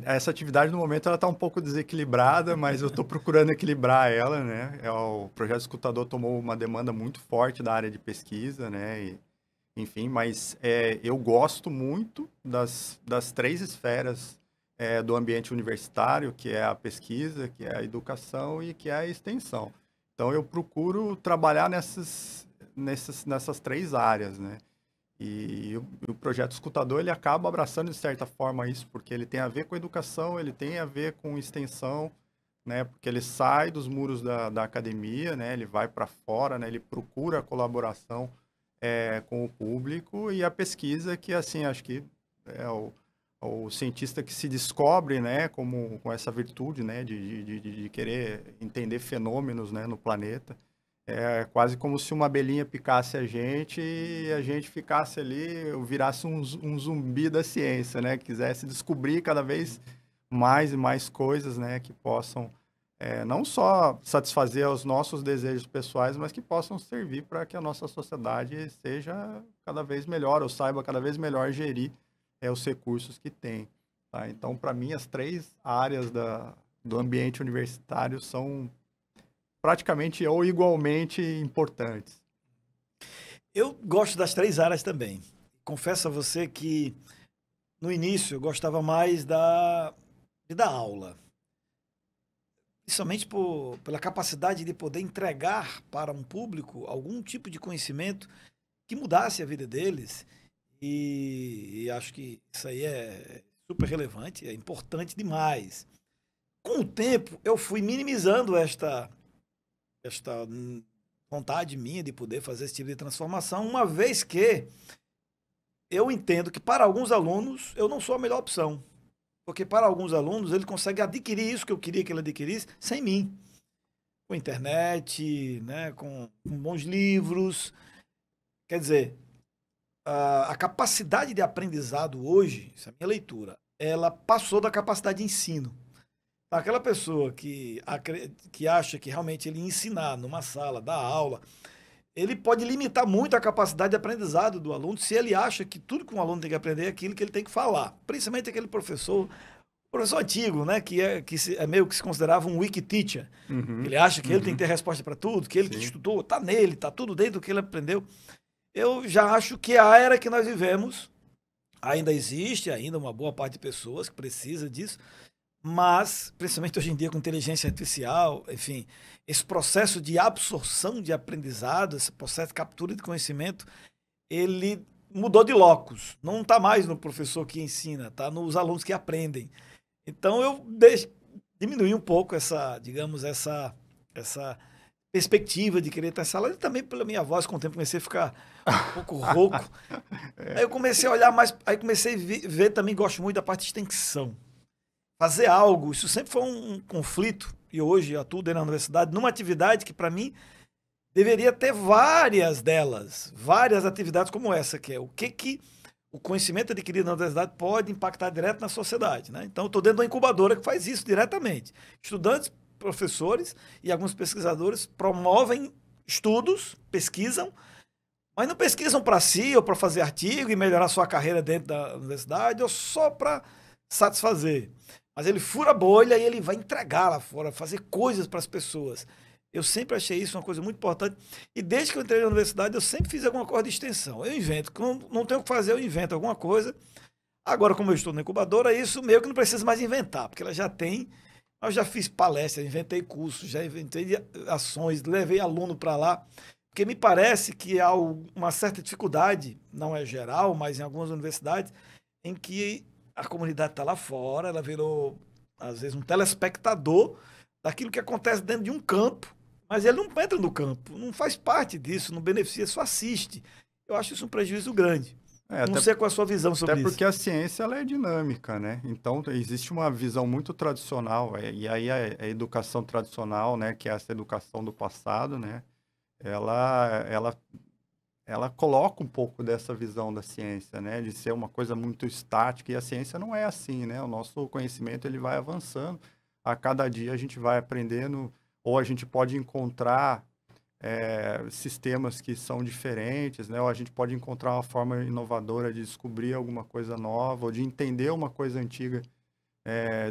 Essa atividade, no momento, ela está um pouco desequilibrada, mas eu estou procurando equilibrar ela, né? O Projeto Escutador tomou uma demanda muito forte da área de pesquisa, né? Enfim, mas eu gosto muito das 3 esferas do ambiente universitário, que é a pesquisa, que é a educação e que é a extensão. Então, eu procuro trabalhar nessas 3 áreas, né? E o Projeto Escutador, ele acaba abraçando, de certa forma, isso, porque ele tem a ver com educação, ele tem a ver com extensão, né? Porque ele sai dos muros da academia, né? Ele vai para fora, né? Ele procura a colaboração com o público, e a pesquisa, que, assim, acho que é o cientista que se descobre, né, com essa virtude, né, de querer entender fenômenos, né, no planeta. É quase como se uma abelhinha picasse a gente e a gente ficasse ali, virasse um zumbi da ciência, né, quisesse descobrir cada vez mais e mais coisas, né, que possam não só satisfazer os nossos desejos pessoais, mas que possam servir para que a nossa sociedade seja cada vez melhor, ou saiba cada vez melhor gerir os recursos que tem. Tá? Então, para mim, as 3 áreas do ambiente universitário são praticamente ou igualmente importantes. Eu gosto das 3 áreas também. Confesso a você que, no início, eu gostava mais de dar aula. Principalmente pela capacidade de poder entregar para um público algum tipo de conhecimento que mudasse a vida deles. E acho que isso aí é super relevante, é importante demais. Com o tempo, eu fui minimizando esta vontade minha de poder fazer esse tipo de transformação, uma vez que eu entendo que para alguns alunos eu não sou a melhor opção. Porque para alguns alunos ele consegue adquirir isso que eu queria que ele adquirisse sem mim. Com internet, né, com bons livros. Quer dizer, a capacidade de aprendizado hoje, essa é a minha leitura, ela passou da capacidade de ensino. Aquela pessoa que acha que realmente ele ensinar numa sala, dar aula, ele pode limitar muito a capacidade de aprendizado do aluno se ele acha que tudo que um aluno tem que aprender é aquilo que ele tem que falar. Principalmente aquele professor antigo, né, que é meio que se considerava um wiki teacher. Ele acha que ele tem que ter resposta para tudo, que ele que estudou, tá nele, tá tudo dentro do que ele aprendeu. Eu já acho que a era que nós vivemos ainda existe, ainda uma boa parte de pessoas que precisa disso, mas, principalmente hoje em dia com inteligência artificial, enfim, esse processo de absorção de aprendizado, esse processo de captura de conhecimento, ele mudou de locus. Não está mais no professor que ensina, está nos alunos que aprendem. Então eu diminuí um pouco essa, digamos, essa perspectiva de querer estar em sala. E também pela minha voz, com o tempo comecei a ficar um pouco rouco. Aí eu comecei a olhar mais, aí comecei a ver também, gosto muito da parte de extensão. Fazer algo, isso sempre foi um conflito, e hoje eu atuo dentro da universidade, numa atividade que para mim deveria ter várias delas, várias atividades como essa, que é o que o conhecimento adquirido na universidade pode impactar direto na sociedade, né? Então eu estou dentro de uma incubadora que faz isso diretamente. Estudantes, professores e alguns pesquisadores promovem estudos, pesquisam, mas não pesquisam para si ou para fazer artigo e melhorar sua carreira dentro da universidade ou só para satisfazer. Mas ele fura a bolha e ele vai entregar lá fora, fazer coisas para as pessoas. Eu sempre achei isso uma coisa muito importante. E desde que eu entrei na universidade, eu sempre fiz alguma coisa de extensão. Eu invento. Quando não tenho o que fazer, eu invento alguma coisa. Agora, como eu estou na incubadora, isso meio que não precisa mais inventar, porque ela já tem. Eu já fiz palestras, inventei cursos, já inventei ações, levei aluno para lá. Porque me parece que há uma certa dificuldade, não é geral, mas em algumas universidades, em que a comunidade está lá fora, ela virou, às vezes, um telespectador daquilo que acontece dentro de um campo, mas ele não entra no campo, não faz parte disso, não beneficia, só assiste. Eu acho isso um prejuízo grande. Não sei qual é a sua visão sobre isso. Até porque a ciência ela é dinâmica, né? Então, existe uma visão muito tradicional, e aí a educação tradicional, né, que é essa educação do passado, né, ela coloca um pouco dessa visão da ciência, né, de ser uma coisa muito estática, e a ciência não é assim, né? O nosso conhecimento ele vai avançando, a cada dia a gente vai aprendendo, ou a gente pode encontrar sistemas que são diferentes, né? Ou a gente pode encontrar uma forma inovadora de descobrir alguma coisa nova, ou de entender uma coisa antiga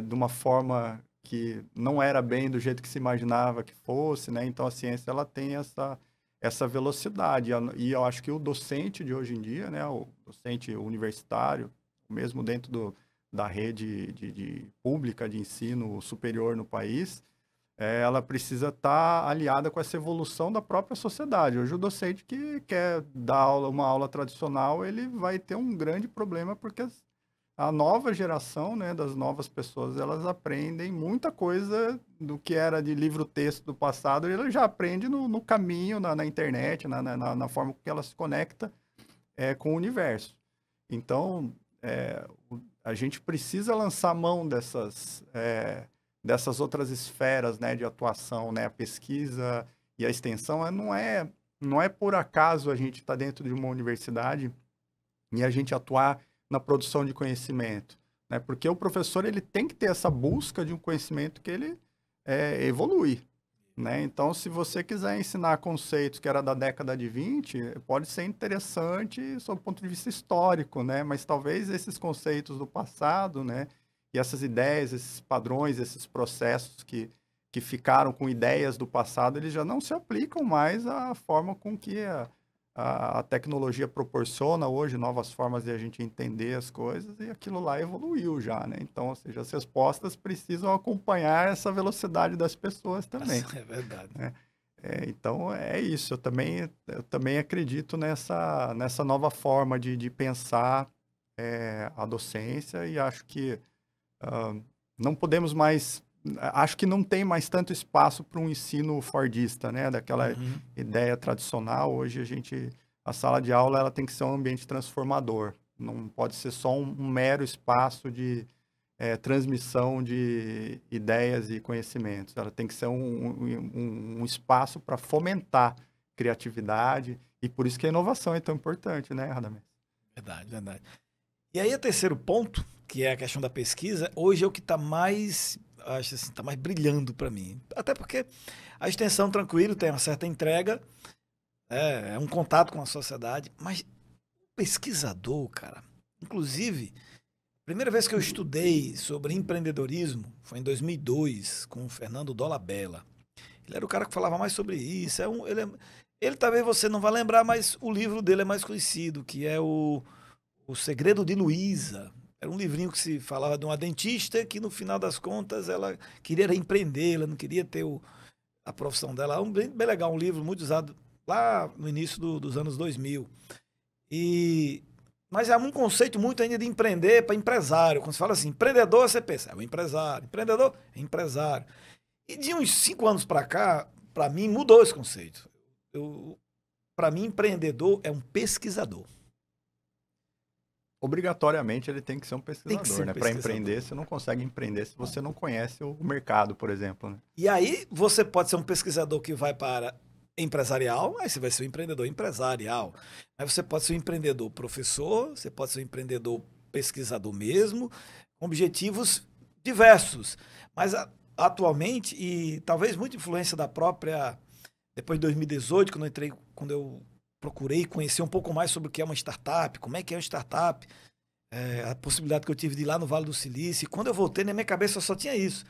de uma forma que não era bem do jeito que se imaginava que fosse, né? Então a ciência ela tem essa velocidade, e eu acho que o docente de hoje em dia, né? O docente universitário, mesmo dentro da rede pública de ensino superior no país, ela precisa estar aliada com essa evolução da própria sociedade. Hoje o docente que quer dar uma aula tradicional, ele vai ter um grande problema, porque a nova geração, né, das novas pessoas, elas aprendem muita coisa do que era de livro-texto do passado, e ela já aprende no caminho, na internet, na forma que ela se conecta com o universo. Então, a gente precisa lançar mão dessas outras esferas, né, de atuação, né? A pesquisa e a extensão não é por acaso a gente estar dentro de uma universidade e a gente atuar na produção de conhecimento, né? Porque o professor ele tem que ter essa busca de um conhecimento que ele evolui, né? Então, se você quiser ensinar conceitos que era da década de 20, pode ser interessante sob o ponto de vista histórico, né? Mas talvez esses conceitos do passado, né? E essas ideias, esses padrões, esses processos que ficaram com ideias do passado, eles já não se aplicam mais à forma com que a tecnologia proporciona hoje, novas formas de a gente entender as coisas, e aquilo lá evoluiu já, né? Então, ou seja, as respostas precisam acompanhar essa velocidade das pessoas também. É verdade. Né? Então, é isso. Eu também acredito nessa nova forma de pensar a docência, e acho que não podemos mais, acho que não tem mais tanto espaço para um ensino fordista, né? Daquela ideia tradicional. Hoje a sala de aula ela tem que ser um ambiente transformador, não pode ser só um mero espaço de transmissão de ideias e conhecimentos. Ela tem que ser um espaço para fomentar criatividade, e por isso que a inovação é tão importante, né, Radamés? Verdade, verdade. E aí o terceiro ponto, que é a questão da pesquisa, hoje é o que está mais, acho assim, tá mais brilhando para mim. Até porque a extensão, tranquilo, tem uma certa entrega, é um contato com a sociedade, mas o pesquisador, cara, inclusive, a primeira vez que eu estudei sobre empreendedorismo foi em 2002, com o Fernando Dolabella. Ele era o cara que falava mais sobre isso. Ele talvez você não vá lembrar, mas o livro dele é mais conhecido, que é o Segredo de Luísa. Era um livrinho que se falava de uma dentista que, no final das contas, ela queria empreender, ela não queria ter a profissão dela. Bem legal, um livro muito usado lá no início dos anos 2000. Mas é um conceito muito ainda de empreender para empresário. Quando você fala assim, empreendedor, você pensa, é o empresário. Empreendedor, é empresário. E de uns 5 anos para cá, para mim, mudou esse conceito. Para mim, empreendedor é um pesquisador. Obrigatoriamente ele tem que ser um Tem que pesquisador, ser um né? Para pesquisador. empreender, você não consegue empreender se você não conhece o mercado, por exemplo, né? E aí você pode ser um pesquisador que vai para empresarial, aí você vai ser um empreendedor empresarial. Aí você pode ser um empreendedor professor, você pode ser um empreendedor pesquisador mesmo, com objetivos diversos. Mas atualmente, e talvez muita influência da própria... Depois de 2018, quando eu procurei conhecer um pouco mais sobre o que é uma startup, como é que é uma startup, a possibilidade que eu tive de ir lá no Vale do Silício, e quando eu voltei, na minha cabeça só tinha isso.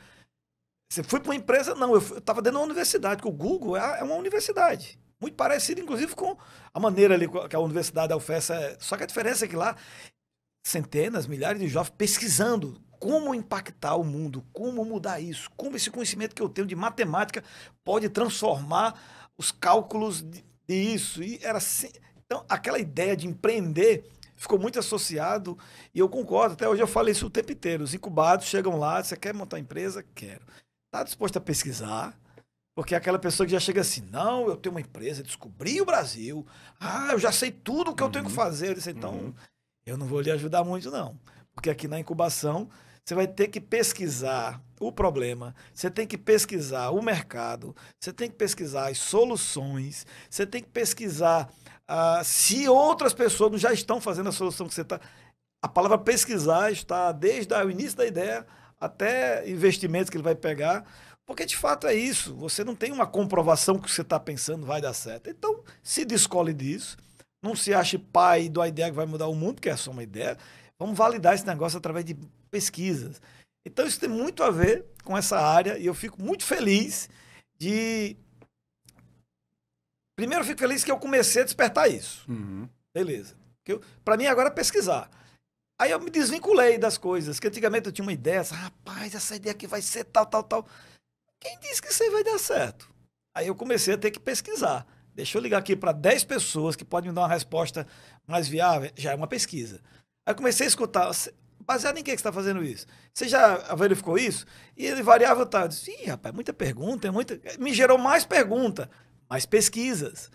Você foi para uma empresa? Não, eu estava dentro de uma universidade, porque o Google é uma universidade. Muito parecido, inclusive, com a maneira ali que a universidade oferece. Só que a diferença é que lá, centenas, milhares de jovens pesquisando como impactar o mundo, como mudar isso, como esse conhecimento que eu tenho de matemática pode transformar os cálculos disso. E era assim. Então, aquela ideia de empreender ficou muito associado, e eu concordo, até hoje eu falo isso o tempo inteiro. Os incubados chegam lá, você quer montar empresa? Quero. Está disposto a pesquisar? Porque é aquela pessoa que já chega assim, não, eu tenho uma empresa, descobri o Brasil, eu já sei tudo o que eu tenho que fazer. Eu disse, então, eu não vou lhe ajudar muito, não. Porque aqui na incubação, você vai ter que pesquisar o problema, você tem que pesquisar o mercado, você tem que pesquisar as soluções, você tem que pesquisar se outras pessoas já estão fazendo a solução que você está... A palavra pesquisar está desde o início da ideia até investimentos que ele vai pegar, porque de fato é isso, você não tem uma comprovação que o que você está pensando vai dar certo. Então, se descole disso, não se ache pai de uma ideia que vai mudar o mundo, que é só uma ideia, vamos validar esse negócio através de pesquisas. Então, isso tem muito a ver com essa área, e eu fico muito feliz de... Primeiro, eu fico feliz que eu comecei a despertar isso. Beleza. Para mim, agora é pesquisar. Aí eu me desvinculei das coisas, que antigamente eu tinha uma ideia, rapaz, essa ideia aqui vai ser tal, tal, tal. Quem disse que isso aí vai dar certo? Aí eu comecei a ter que pesquisar. Deixa eu ligar aqui para 10 pessoas que podem me dar uma resposta mais viável. Já é uma pesquisa. Aí eu comecei a escutar, baseado em que você está fazendo isso? Você já verificou isso? E ele variável tá, eu disse, rapaz, muita pergunta, me gerou mais pergunta, mais pesquisas.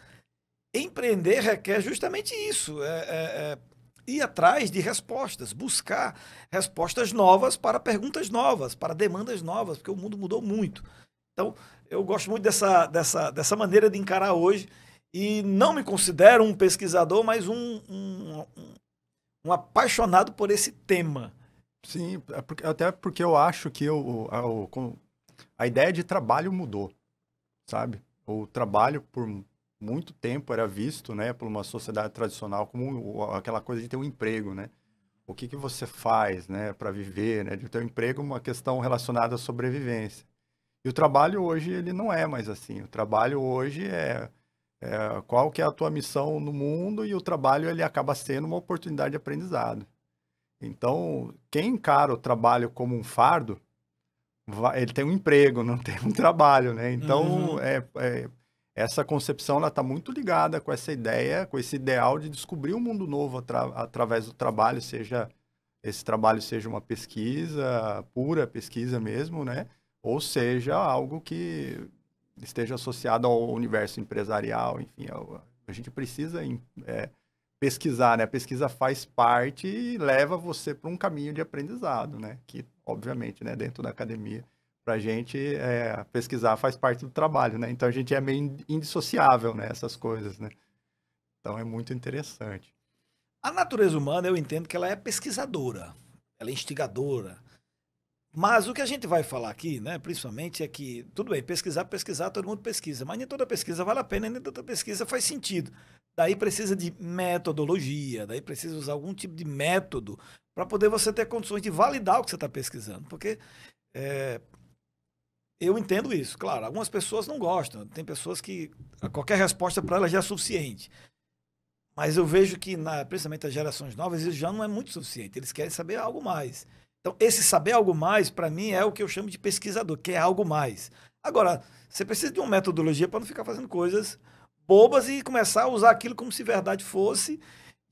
Empreender requer justamente isso, ir atrás de respostas, buscar respostas novas para perguntas novas, para demandas novas, porque o mundo mudou muito. Então, eu gosto muito dessa maneira de encarar hoje, e não me considero um pesquisador, mas um apaixonado por esse tema. Sim, até porque eu acho que a ideia de trabalho mudou, sabe? O trabalho, por muito tempo, era visto, né, por uma sociedade tradicional como aquela coisa de ter um emprego, né? O que você faz, né, para viver, né? De ter um emprego, uma questão relacionada à sobrevivência. E o trabalho hoje, ele não é mais assim. O trabalho hoje qual que é a tua missão no mundo, e o trabalho, ele acaba sendo uma oportunidade de aprendizado. Então, quem encara o trabalho como um fardo, ele tem um emprego, não tem um trabalho, né? Então, essa concepção, ela está muito ligada com essa ideia, com esse ideal de descobrir um mundo novo através do trabalho, esse trabalho seja uma pesquisa, pura pesquisa mesmo, né? Ou seja, algo que esteja associado ao universo empresarial, enfim, a gente precisa pesquisar, né? A pesquisa faz parte e leva você para um caminho de aprendizado, né? Que, obviamente, né, dentro da academia, para a gente pesquisar faz parte do trabalho, né? Então a gente é meio indissociável, né? Essas coisas, né? Então é muito interessante. A natureza humana, eu entendo que ela é pesquisadora, ela é instigadora. Mas o que a gente vai falar aqui, né, principalmente, é que, tudo bem, pesquisar, todo mundo pesquisa, mas nem toda pesquisa vale a pena, nem toda pesquisa faz sentido. Daí precisa de metodologia, daí precisa usar algum tipo de método para poder você ter condições de validar o que você está pesquisando. Porque eu entendo isso, claro, algumas pessoas não gostam, tem pessoas que qualquer resposta para elas já é suficiente. Mas eu vejo que, principalmente as gerações novas, isso já não é muito suficiente, eles querem saber algo mais. Então, esse saber algo mais, para mim, é o que eu chamo de pesquisador, que é algo mais. Agora, você precisa de uma metodologia para não ficar fazendo coisas bobas e começar a usar aquilo como se verdade fosse,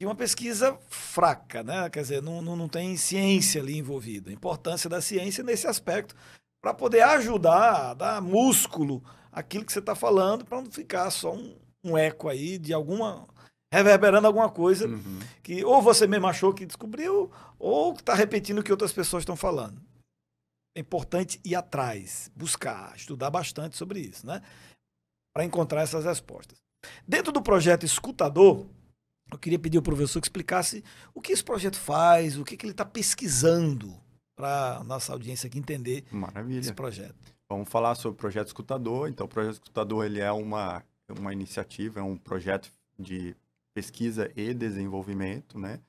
de uma pesquisa fraca, né? Quer dizer, não tem ciência ali envolvida. A importância da ciência nesse aspecto para poder ajudar a dar músculo àquilo que você está falando, para não ficar só um eco aí de alguma... reverberando alguma coisa que ou você mesmo achou que descobriu ou está repetindo o que outras pessoas estão falando. É importante ir atrás, buscar, estudar bastante sobre isso, né? Para encontrar essas respostas. Dentro do projeto Escutador, eu queria pedir ao professor que explicasse o que esse projeto faz, o que ele está pesquisando, para a nossa audiência aqui entender esse projeto. Vamos falar sobre o projeto Escutador. Então, o projeto Escutador ele é uma iniciativa, é um projeto de pesquisa e desenvolvimento, né?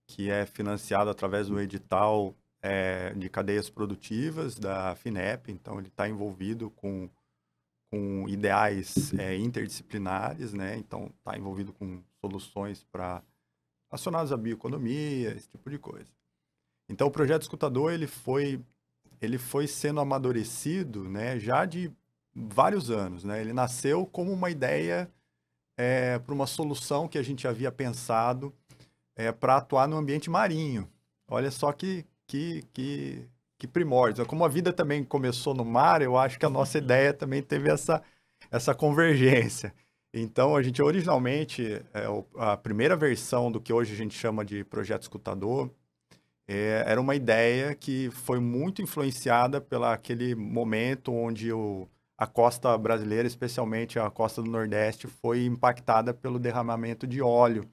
Que é financiado através do edital de cadeias produtivas da FINEP. Então, ele está envolvido com ideais interdisciplinares, né? Então, está envolvido com soluções relacionadas à bioeconomia, esse tipo de coisa. Então, o projeto Escutador, ele foi sendo amadurecido, né, já de vários anos, né? Ele nasceu como uma ideia para uma solução que a gente havia pensado para atuar no ambiente marinho. Olha só que primórdios. Como a vida também começou no mar, eu acho que a nossa ideia também teve essa convergência. Então, a gente originalmente, a primeira versão do que hoje a gente chama de Projeto Escutador, era uma ideia que foi muito influenciada pelo aquele momento onde a costa brasileira, especialmente a costa do Nordeste, foi impactada pelo derramamento de óleo,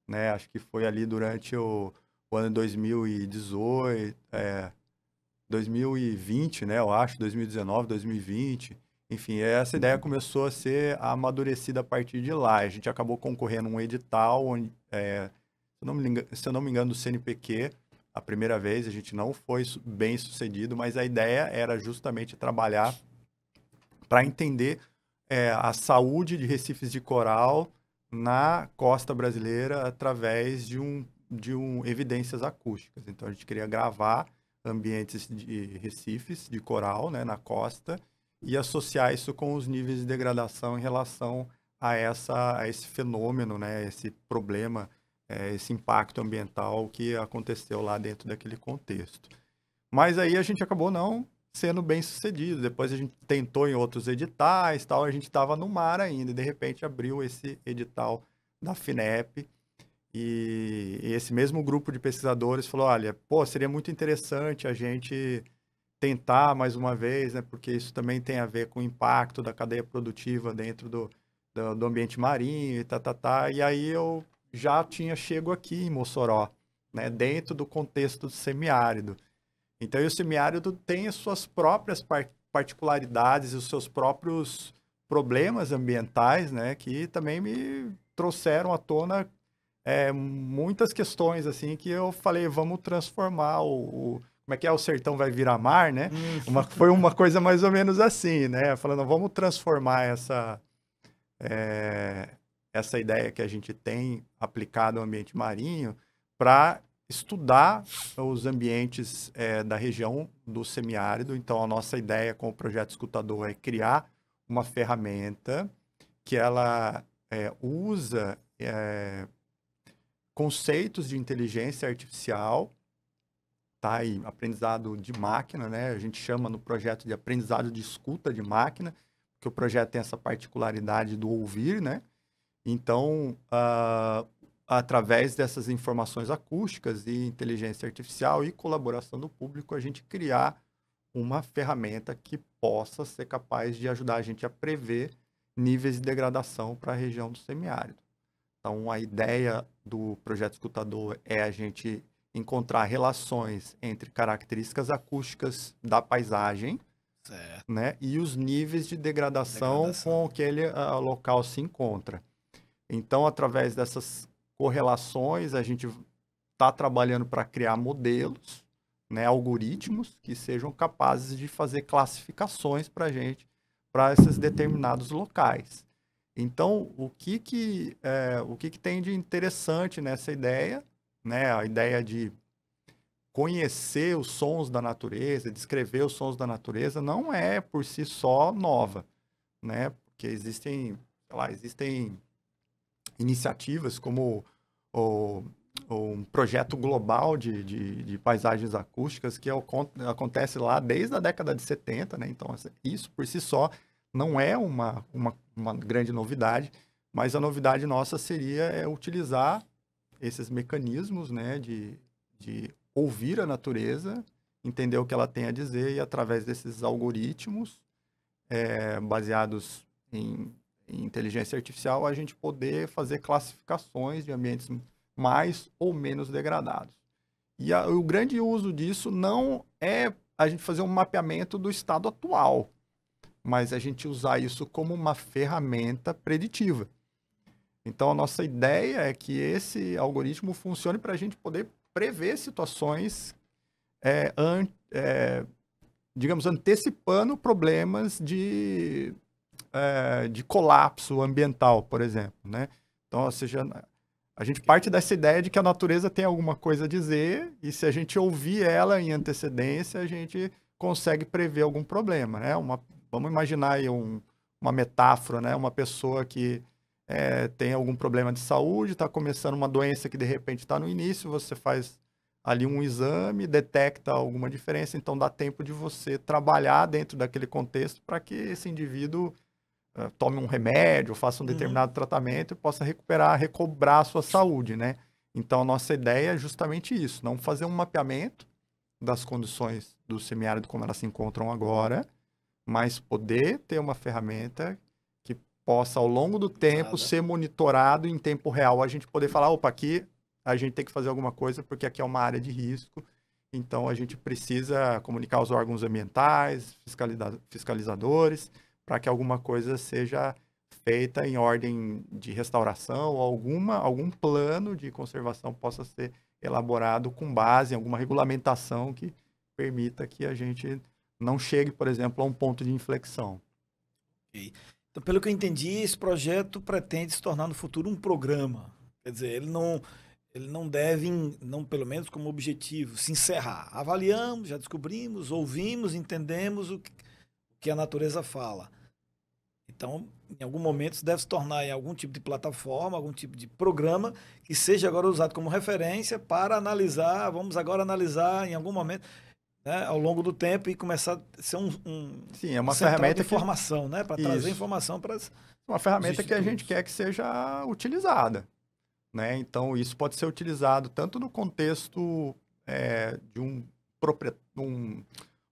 né? Acho que foi ali durante o ano 2018, 2020, né? Eu acho, 2019, 2020. Enfim, essa ideia começou a ser amadurecida a partir de lá. A gente acabou concorrendo a um edital, onde, se eu não me engano, do CNPq. A primeira vez a gente não foi bem sucedido, mas a ideia era justamente trabalhar para entender a saúde de recifes de coral na costa brasileira através de evidências acústicas. Então, a gente queria gravar ambientes de recifes de coral, né, na costa e associar isso com os níveis de degradação em relação a esse fenômeno, né, esse problema, esse impacto ambiental que aconteceu lá dentro daquele contexto. Mas aí a gente acabou não sendo bem sucedido. Depois a gente tentou em outros editais, tal, a gente estava no mar ainda, e de repente abriu esse edital da FINEP, e esse mesmo grupo de pesquisadores falou, olha, seria muito interessante a gente tentar mais uma vez, né, porque isso também tem a ver com o impacto da cadeia produtiva dentro do ambiente marinho, e aí eu já chego aqui em Mossoró, né, dentro do contexto do semiárido. Então, o semiárido tem as suas próprias particularidades e os seus próprios problemas ambientais, né, que também me trouxeram à tona muitas questões, assim, que eu falei, vamos transformar como é que o sertão vai virar mar, né? Foi uma coisa mais ou menos assim, né? Falando, vamos transformar essa ideia que a gente tem aplicada ao ambiente marinho para estudar os ambientes da região do semiárido. Então, a nossa ideia com o Projeto Escutador é criar uma ferramenta que ela usa conceitos de inteligência artificial, tá? E aprendizado de máquina, né? A gente chama no projeto de aprendizado de escuta de máquina, porque o projeto tem essa particularidade do ouvir, né? Então, através dessas informações acústicas e inteligência artificial e colaboração do público, a gente criar uma ferramenta que possa ser capaz de ajudar a gente a prever níveis de degradação para a região do semiárido. Então, a ideia do Projeto Escutador é a gente encontrar relações entre características acústicas da paisagem, certo, né, e os níveis de degradação com que aquele local se encontra. Então, através dessas correlações, a gente está trabalhando para criar modelos, né, algoritmos que sejam capazes de fazer classificações para a gente, para esses determinados locais. Então, o que tem de interessante nessa ideia, né, a ideia de conhecer os sons da natureza, descrever os sons da natureza, não é por si só nova, né, porque existem iniciativas como um projeto global de paisagens acústicas que acontece lá desde a década de 70, né? Então, isso por si só não é uma grande novidade, mas a novidade nossa seria utilizar esses mecanismos, né, de ouvir a natureza, entender o que ela tem a dizer e, através desses algoritmos baseados em inteligência artificial, a gente poder fazer classificações de ambientes mais ou menos degradados. E o grande uso disso não é a gente fazer um mapeamento do estado atual, mas a gente usar isso como uma ferramenta preditiva. Então, a nossa ideia é que esse algoritmo funcione para a gente poder prever situações, digamos, antecipando problemas de colapso ambiental, por exemplo, né? Então, ou seja, a gente parte dessa ideia de que a natureza tem alguma coisa a dizer e, se a gente ouvir ela em antecedência, a gente consegue prever algum problema, né? Vamos imaginar aí uma metáfora, né? Uma pessoa que tem algum problema de saúde, está começando uma doença que de repente está no início, você faz ali um exame, detecta alguma diferença, então dá tempo de você trabalhar dentro daquele contexto para que esse indivíduo tome um remédio, faça um determinado tratamento e possa recobrar a sua saúde, né? Então, a nossa ideia é justamente isso, não fazer um mapeamento das condições do semiárido como elas se encontram agora, mas poder ter uma ferramenta que possa, ao longo do tempo, ser monitorado em tempo real, a gente poder falar, opa, aqui a gente tem que fazer alguma coisa porque aqui é uma área de risco, então a gente precisa comunicar aos órgãos ambientais, fiscalizadores, para que alguma coisa seja feita em ordem de restauração ou algum plano de conservação possa ser elaborado com base em alguma regulamentação que permita que a gente não chegue, por exemplo, a um ponto de inflexão. Okay. Então, pelo que eu entendi, esse projeto pretende se tornar no futuro um programa. Quer dizer, ele não deve, não pelo menos como objetivo, se encerrar. Avaliamos, já descobrimos, ouvimos, entendemos o que a natureza fala. Então, em algum momento, isso deve se tornar em algum tipo de plataforma, algum tipo de programa que seja agora usado como referência para analisar, vamos agora analisar em algum momento, né, ao longo do tempo e começar a ser Sim, é uma ferramenta de informação, né, para trazer informação para uma ferramenta que a gente quer que seja utilizada, né? Então, isso pode ser utilizado tanto no contexto de um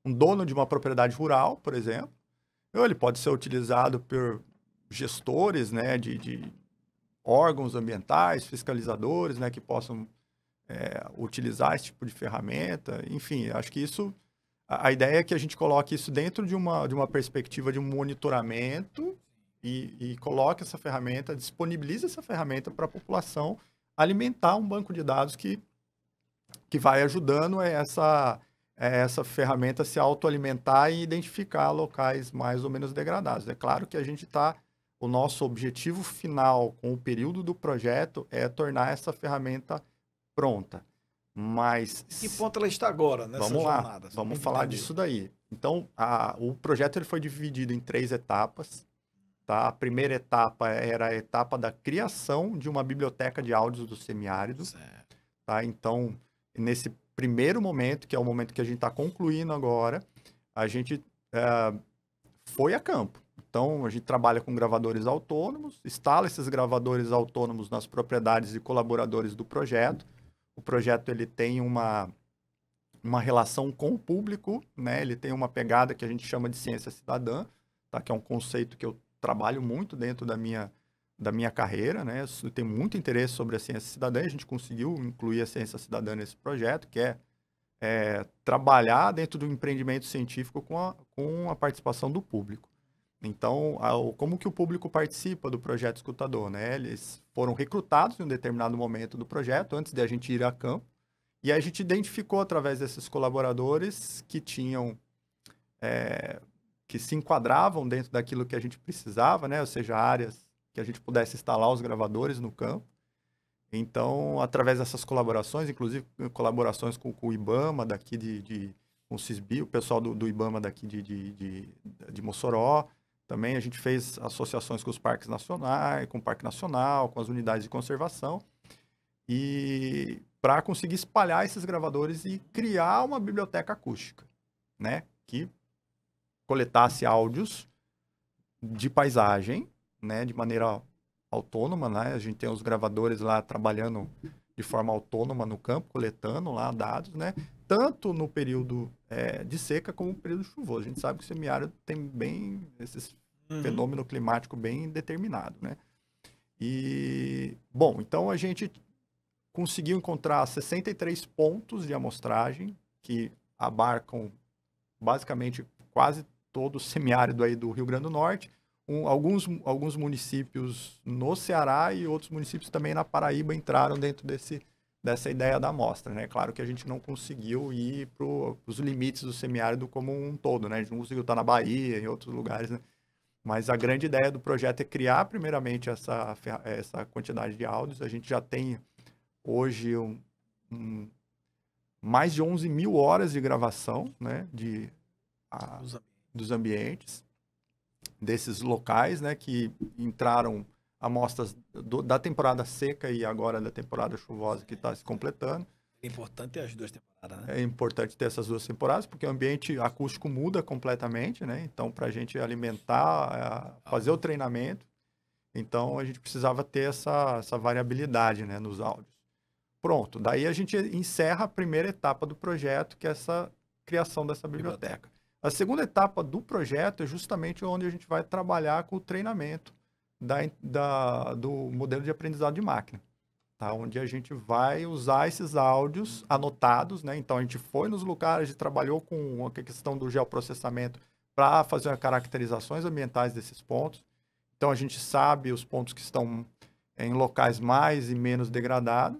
dono de uma propriedade rural, por exemplo, ou ele pode ser utilizado por gestores, né, de órgãos ambientais, fiscalizadores, né, que possam utilizar esse tipo de ferramenta. Enfim, acho que a ideia é que a gente coloque isso dentro de uma perspectiva de um monitoramento e coloque essa ferramenta, disponibilize essa ferramenta para a população alimentar um banco de dados que vai ajudando essa ferramenta a se autoalimentar e identificar locais mais ou menos degradados. É claro que o nosso objetivo final com o período do projeto é tornar essa ferramenta pronta. Mas... Que ponto ela está agora nessa jornada? Vamos falar disso daí. Então, o projeto ele foi dividido em 3 etapas. Tá? A primeira etapa era a etapa da criação de uma biblioteca de áudios do semiárido. Tá? Então, nesse primeiro momento, que é o momento que a gente está concluindo agora, a gente foi a campo. Então, a gente trabalha com gravadores autônomos, instala esses gravadores autônomos nas propriedades e colaboradores do projeto. O projeto ele tem uma relação com o público, né? Ele tem uma pegada que a gente chama de ciência cidadã, tá? Que é um conceito que eu trabalho muito dentro da minha carreira, né? Eu tenho muito interesse sobre a ciência cidadã, a gente conseguiu incluir a ciência cidadã nesse projeto, que é trabalhar dentro do empreendimento científico com a participação do público. Então, como que o público participa do projeto Escutador, né? Eles foram recrutados em um determinado momento do projeto, antes de a gente ir a campo, e a gente identificou através desses colaboradores que que se enquadravam dentro daquilo que a gente precisava, né? Ou seja, áreas que a gente pudesse instalar os gravadores no campo. Então, através dessas colaborações, inclusive colaborações com o IBAMA daqui com o CISBI, o pessoal do IBAMA daqui de Mossoró, também a gente fez associações com os parques nacionais, com o Parque Nacional, com as unidades de conservação. e para conseguir espalhar esses gravadores e criar uma biblioteca acústica, né? Que coletasse áudios de paisagem, né? De maneira autônoma, né? A gente tem os gravadores lá trabalhando de forma autônoma no campo, coletando lá dados, né? Tanto no período de seca como no período chuvoso. A gente sabe que o semiárido tem bem esse fenômeno climático bem determinado, né? E, bom, então a gente conseguiu encontrar 63 pontos de amostragem que abarcam basicamente quase todo o semiárido aí do Rio Grande do Norte, alguns municípios no Ceará e outros municípios também na Paraíba entraram dentro dessa ideia da amostra, né? Claro que a gente não conseguiu ir para os limites do semiárido como um todo, né? A gente não conseguiu estar na Bahia, em outros lugares, né? Mas a grande ideia do projeto é criar primeiramente essa quantidade de áudios. A gente já tem hoje mais de 11 mil horas de gravação, né? Dos ambientes, desses locais, né? Que entraram amostras da temporada seca e agora da temporada chuvosa que está se completando. É importante ter as duas temporadas, né? É importante ter essas duas temporadas, porque o ambiente acústico muda completamente, né? Então, para a gente alimentar, fazer o treinamento, então a gente precisava ter essa variabilidade, né, nos áudios. Pronto, daí a gente encerra a primeira etapa do projeto, que é essa criação dessa biblioteca. A segunda etapa do projeto é justamente onde a gente vai trabalhar com o treinamento do modelo de aprendizado de máquina. Tá, onde a gente vai usar esses áudios anotados, né? Então, a gente foi nos lugares, a gente trabalhou com a questão do geoprocessamento para fazer caracterizações ambientais desses pontos. Então, a gente sabe os pontos que estão em locais mais e menos degradados,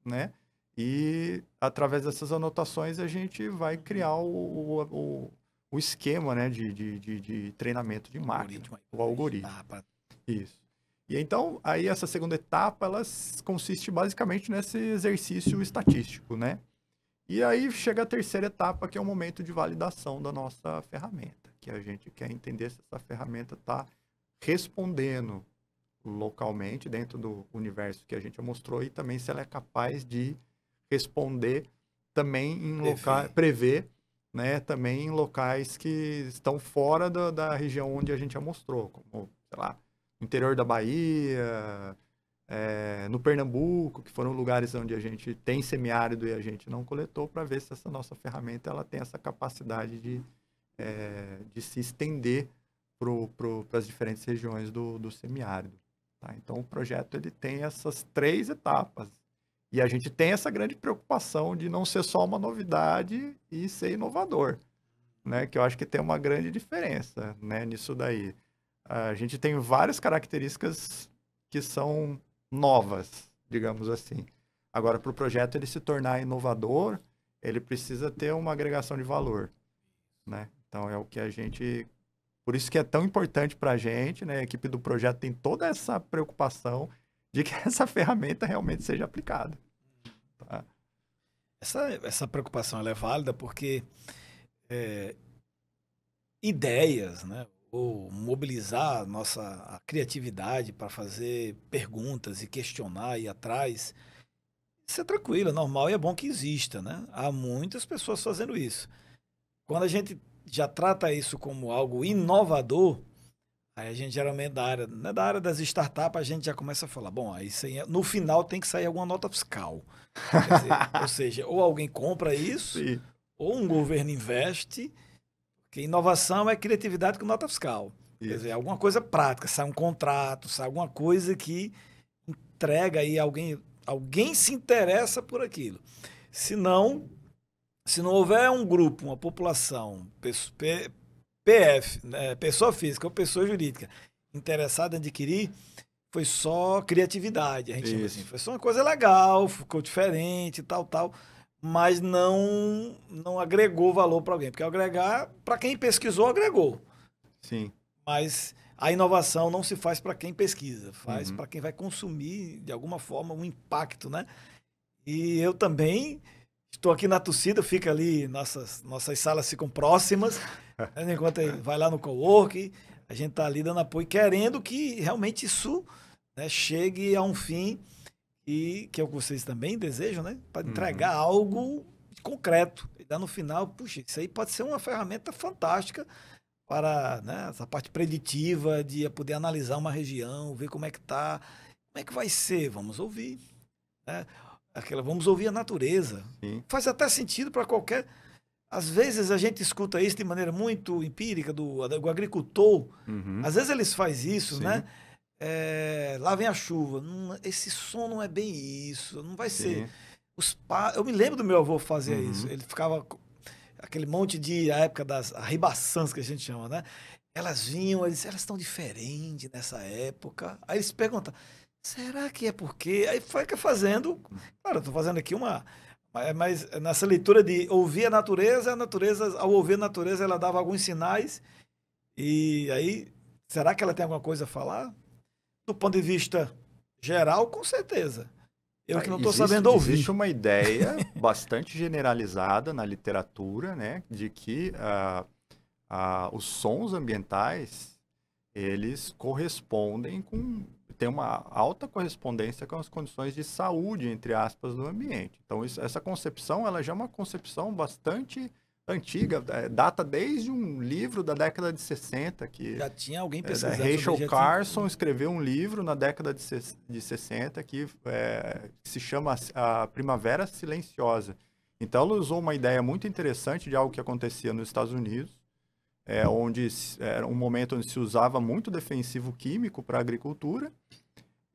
né? E, através dessas anotações, a gente vai criar o esquema, né? de treinamento de máquina, o algoritmo. Isso. E então, aí essa segunda etapa, ela consiste basicamente nesse exercício estatístico, né? E aí chega a terceira etapa, que é o momento de validação da nossa ferramenta, que a gente quer entender se essa ferramenta está respondendo localmente dentro do universo que a gente mostrou e também se ela é capaz de responder também em locais, prever, né? Também em locais que estão fora da região onde a gente já mostrou, como, sei lá, interior da Bahia, no Pernambuco, que foram lugares onde a gente tem semiárido e a gente não coletou, para ver se essa nossa ferramenta ela tem essa capacidade de se estender para as diferentes regiões do semiárido. Tá? Então, o projeto ele tem essas 3 etapas. E a gente tem essa grande preocupação de não ser só uma novidade e ser inovador, né? Que eu acho que tem uma grande diferença, né, nisso daí. A gente tem várias características que são novas, digamos assim. Agora, para o projeto ele se tornar inovador, ele precisa ter uma agregação de valor, né? Então, é o que a gente... Por isso que é tão importante para a gente, né? A equipe do projeto tem toda essa preocupação de que essa ferramenta realmente seja aplicada. Tá? Essa preocupação ela é válida porque ideias, né? Ou mobilizar a criatividade para fazer perguntas e questionar e ir atrás, isso é tranquilo, é normal e é bom que exista, né? Há muitas pessoas fazendo isso. Quando a gente já trata isso como algo inovador, aí a gente geralmente da área das startups, a gente já começa a falar, bom, aí no final tem que sair alguma nota fiscal. Quer dizer, ou seja, ou alguém compra isso, Sim. ou um governo investe. Porque inovação é criatividade com nota fiscal. Isso. Quer dizer, alguma coisa prática, sai um contrato, sai alguma coisa que entrega aí, alguém se interessa por aquilo. Se não houver um grupo, uma população, PF, né, pessoa física ou pessoa jurídica, interessada em adquirir, foi só criatividade. A gente chama assim, foi só uma coisa legal, ficou diferente, tal. Mas não agregou valor para alguém. Porque agregar, para quem pesquisou, agregou. Sim. Mas a inovação não se faz para quem pesquisa, faz para quem vai consumir, de alguma forma, um impacto, né? E eu também estou aqui na torcida, fica ali, nossas salas ficam próximas, né? Enquanto vai lá no cowork, a gente está ali dando apoio, querendo que realmente isso, né, chegue a um fim e que é o que vocês também desejam, né? Para entregar algo concreto. E lá no final, puxa, isso aí pode ser uma ferramenta fantástica para, né, essa parte preditiva de poder analisar uma região, ver como é que tá, como é que vai ser, vamos ouvir, né? Vamos ouvir a natureza. Sim. Faz até sentido para qualquer... Às vezes a gente escuta isso de maneira muito empírica do agricultor. Às vezes eles fazem isso, Sim. né? Lá vem a chuva. Esse som não é bem isso. Não vai ser. Eu me lembro do meu avô fazer isso. Ele ficava aquele monte de... A época das ribaçãs que a gente chama, né? Elas vinham, elas estão diferentes nessa época. Aí eles perguntam, será que é porque... Aí fica fazendo... Claro, eu estou fazendo aqui uma... Mas nessa leitura de ouvir a natureza, ao ouvir a natureza, ela dava alguns sinais. E aí, será que ela tem alguma coisa a falar? Do ponto de vista geral, com certeza. Eu que não estou sabendo ouvir. Existe uma ideia bastante generalizada na literatura, né, de que os sons ambientais, eles correspondem tem uma alta correspondência com as condições de saúde, entre aspas, do ambiente. Então, essa concepção, ela já é uma concepção bastante antiga, data desde um livro da década de 60, que... Já tinha alguém pesquisando. Rachel Carson escreveu um livro na década de 60 que se chama A Primavera Silenciosa. Então, ela usou uma ideia muito interessante de algo que acontecia nos Estados Unidos, onde era um momento onde se usava muito defensivo químico para a agricultura,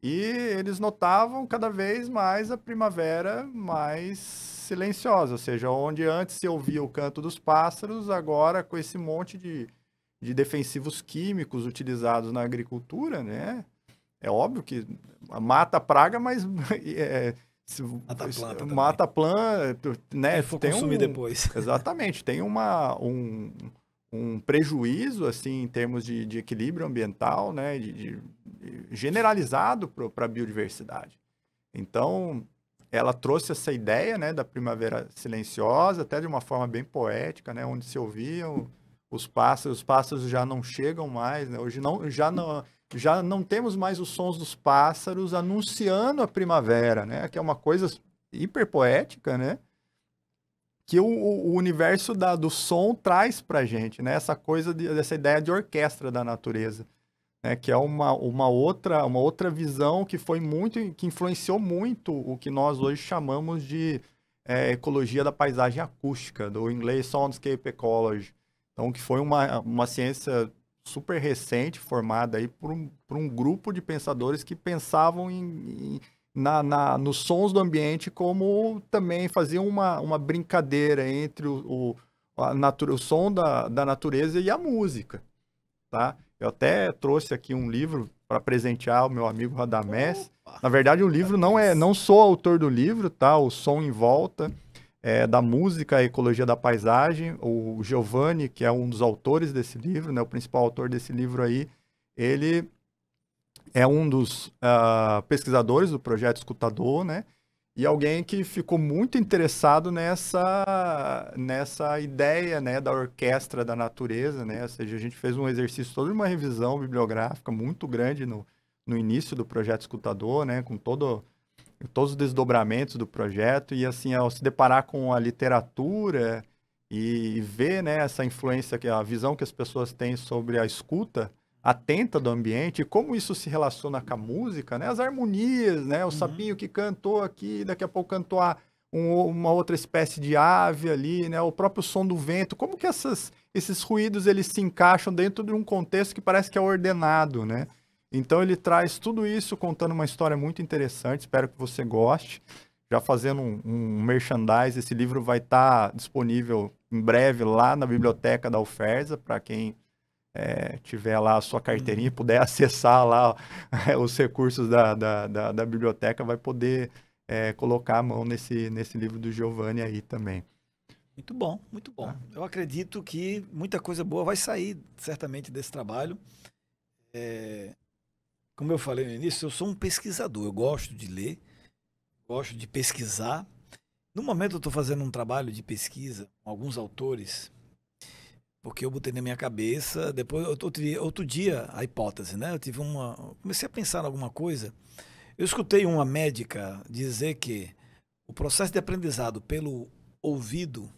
e eles notavam cada vez mais a primavera mais silenciosa, ou seja, onde antes se ouvia o canto dos pássaros, agora com esse monte de defensivos químicos utilizados na agricultura, né? É óbvio que mata a praga, mas mata a planta, né? Tem consumir depois. Exatamente, tem um prejuízo, assim, em termos de equilíbrio ambiental, né, generalizado para a biodiversidade. Então, ela trouxe essa ideia, né, da primavera silenciosa, até de uma forma bem poética, né, onde se ouviam os pássaros já não chegam mais, né, hoje já não temos mais os sons dos pássaros anunciando a primavera, né, que é uma coisa hiper poética, né, que o universo do som traz pra gente, né? Essa coisa dessa ideia de orquestra da natureza, né? Que é uma outra visão que que influenciou muito o que nós hoje chamamos de ecologia da paisagem acústica, do inglês Soundscape Ecology. Então, que foi uma ciência super recente, formada aí por um grupo de pensadores que pensavam nos sons do ambiente, como também faziam uma brincadeira entre o som da natureza e a música, tá? Eu até trouxe aqui um livro para presentear o meu amigo Radamés. Na verdade, o livro não sou autor do livro, tá? O Som em Volta, da música, a ecologia da paisagem. O Giovanni, que é um dos autores desse livro, né? O principal autor desse livro aí, ele é um dos pesquisadores do Projeto Escutador, né? E alguém que ficou muito interessado nessa ideia, né, da orquestra da natureza, né? Ou seja, a gente fez um exercício, toda uma revisão bibliográfica muito grande no início do Projeto Escutador, né? Com todos os desdobramentos do projeto. E, assim, ao se deparar com a literatura e ver, né, essa influência, a visão que as pessoas têm sobre a escuta atenta do ambiente, e como isso se relaciona com a música, né? As harmonias, né? O sapinho que cantou aqui, daqui a pouco cantou uma outra espécie de ave ali, né? O próprio som do vento, como que esses ruídos eles se encaixam dentro de um contexto que parece que é ordenado, né? Então ele traz tudo isso contando uma história muito interessante, espero que você goste. Já fazendo um merchandise, esse livro vai estar disponível em breve lá na biblioteca da UFERJA, para quem tiver lá a sua carteirinha e puder acessar lá os recursos da biblioteca, vai poder colocar a mão nesse livro do Giovanni aí também. Muito bom, muito bom. Eu acredito que muita coisa boa vai sair, certamente, desse trabalho. Como eu falei no início, eu sou um pesquisador, eu gosto de ler, gosto de pesquisar. No momento eu estou fazendo um trabalho de pesquisa com alguns autores, porque eu botei na minha cabeça, depois, outro dia, a hipótese, né? Comecei a pensar em alguma coisa, Eu escutei uma médica dizer que o processo de aprendizado pelo ouvido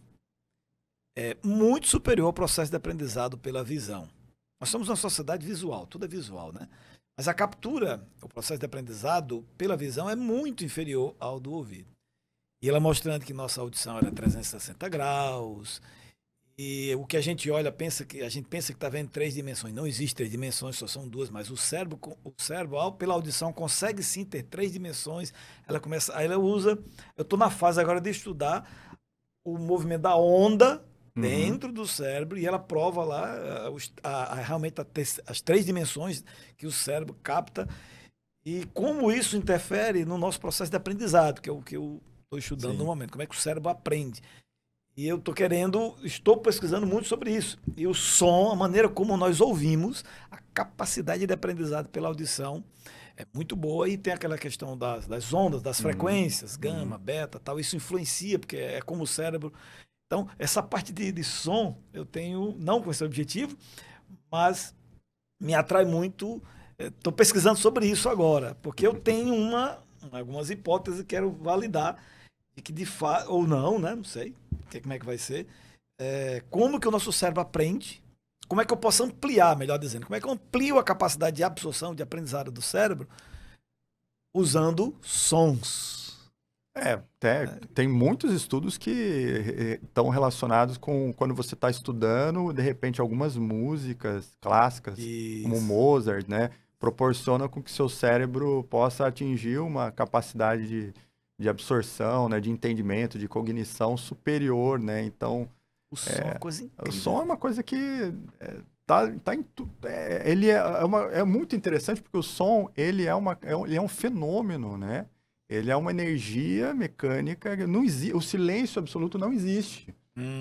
é muito superior ao processo de aprendizado pela visão. Nós somos uma sociedade visual, tudo é visual, né? Mas a captura, o processo de aprendizado pela visão é muito inferior ao do ouvido. E ela mostrando que nossa audição era 360 graus, e o que a gente olha, a gente pensa que está vendo 3 dimensões. Não existe 3 dimensões, só são 2, mas o cérebro pela audição, consegue sim ter 3 dimensões. Aí ela usa, eu estou na fase agora de estudar o movimento da onda dentro do cérebro, e ela prova lá realmente as 3 dimensões que o cérebro capta, e como isso interfere no nosso processo de aprendizado, que é o que eu estou estudando no momento, como é que o cérebro aprende. E eu estou pesquisando muito sobre isso. E o som, a maneira como nós ouvimos, a capacidade de aprendizado pela audição é muito boa. E tem aquela questão das ondas, das frequências, gama, beta, tal. Isso influencia, porque é como o cérebro. Então, essa parte de som, eu tenho, não com esse objetivo, mas me atrai muito. Estou pesquisando sobre isso agora, porque eu tenho algumas hipóteses que quero validar, e que de fato, ou não, né? Não sei como é que vai ser. Como que o nosso cérebro aprende? Como é que eu posso ampliar, melhor dizendo? Como é que eu amplio a capacidade de absorção, de aprendizado do cérebro usando sons? Tem muitos estudos que estão relacionados com quando você está estudando, de repente algumas músicas clássicas, como Mozart, né? Proporciona com que seu cérebro possa atingir uma capacidade de absorção, né, de entendimento, de cognição superior, né? Então, o som é uma coisa incrível. O som é uma coisa que tá em tudo. Ele é muito interessante, porque o som ele é um fenômeno, né? Ele é uma energia mecânica. O silêncio absoluto não existe.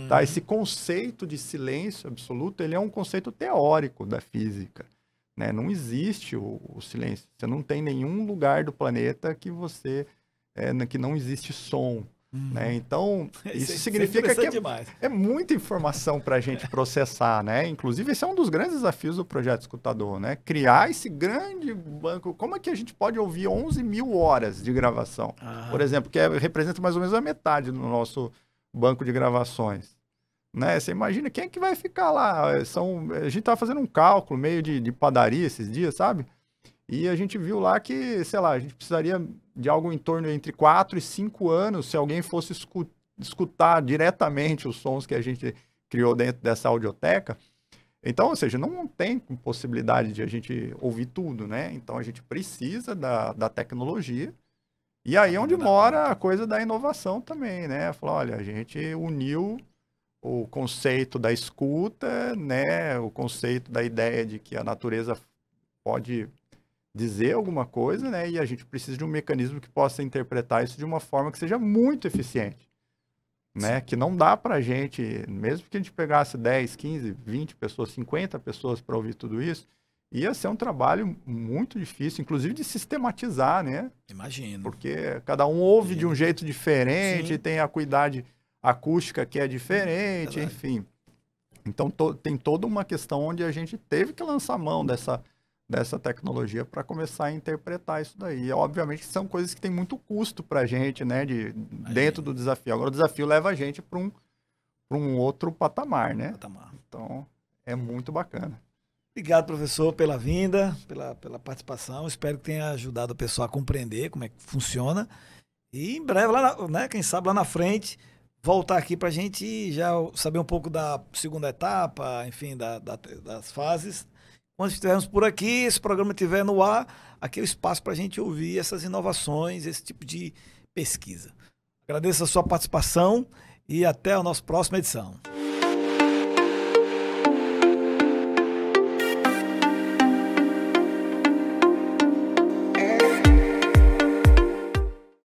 Tá? Esse conceito de silêncio absoluto, ele é um conceito teórico da física, né? Não existe o silêncio. Você não tem nenhum lugar do planeta que que não existe som, né? Então, isso significa que é muita informação para a gente processar, né? Inclusive, esse é um dos grandes desafios do Projeto Escutador, né? Criar esse grande banco. Como é que a gente pode ouvir 11 mil horas de gravação? Por exemplo, que representa mais ou menos a metade do nosso banco de gravações, né? Você imagina quem é que vai ficar lá? A gente estava fazendo um cálculo meio de padaria esses dias, sabe? E a gente viu lá que, sei lá, a gente precisaria de algo em torno entre 4 e 5 anos se alguém fosse escutar diretamente os sons que a gente criou dentro dessa audioteca. Então, ou seja, não tem possibilidade de a gente ouvir tudo, né? Então, a gente precisa da tecnologia. E aí é onde mora a coisa da inovação também, né? Falar, olha, a gente uniu o conceito da escuta, né? O conceito da ideia de que a natureza pode dizer alguma coisa, né? E a gente precisa de um mecanismo que possa interpretar isso de uma forma que seja muito eficiente, né? Que não dá pra gente, mesmo que a gente pegasse 10, 15, 20 pessoas, 50 pessoas para ouvir tudo isso, ia ser um trabalho muito difícil, inclusive de sistematizar, né? Imagino. Porque cada um ouve de um jeito diferente, tem a acuidade acústica que é diferente, enfim. Então, tem toda uma questão onde a gente teve que lançar mão dessa tecnologia para começar a interpretar isso daí. E, obviamente, são coisas que têm muito custo para a gente, né, dentro do desafio. Agora, o desafio leva a gente para um outro patamar, né? Então, é muito bacana. Obrigado, professor, pela vinda, pela participação. Espero que tenha ajudado o pessoal a compreender como é que funciona. E, em breve, né, quem sabe lá na frente, voltar aqui para a gente já saber um pouco da segunda etapa, enfim, das fases. Quando estivermos por aqui, esse programa estiver no ar, aqui é o espaço para a gente ouvir essas inovações, esse tipo de pesquisa. Agradeço a sua participação e até a nossa próxima edição.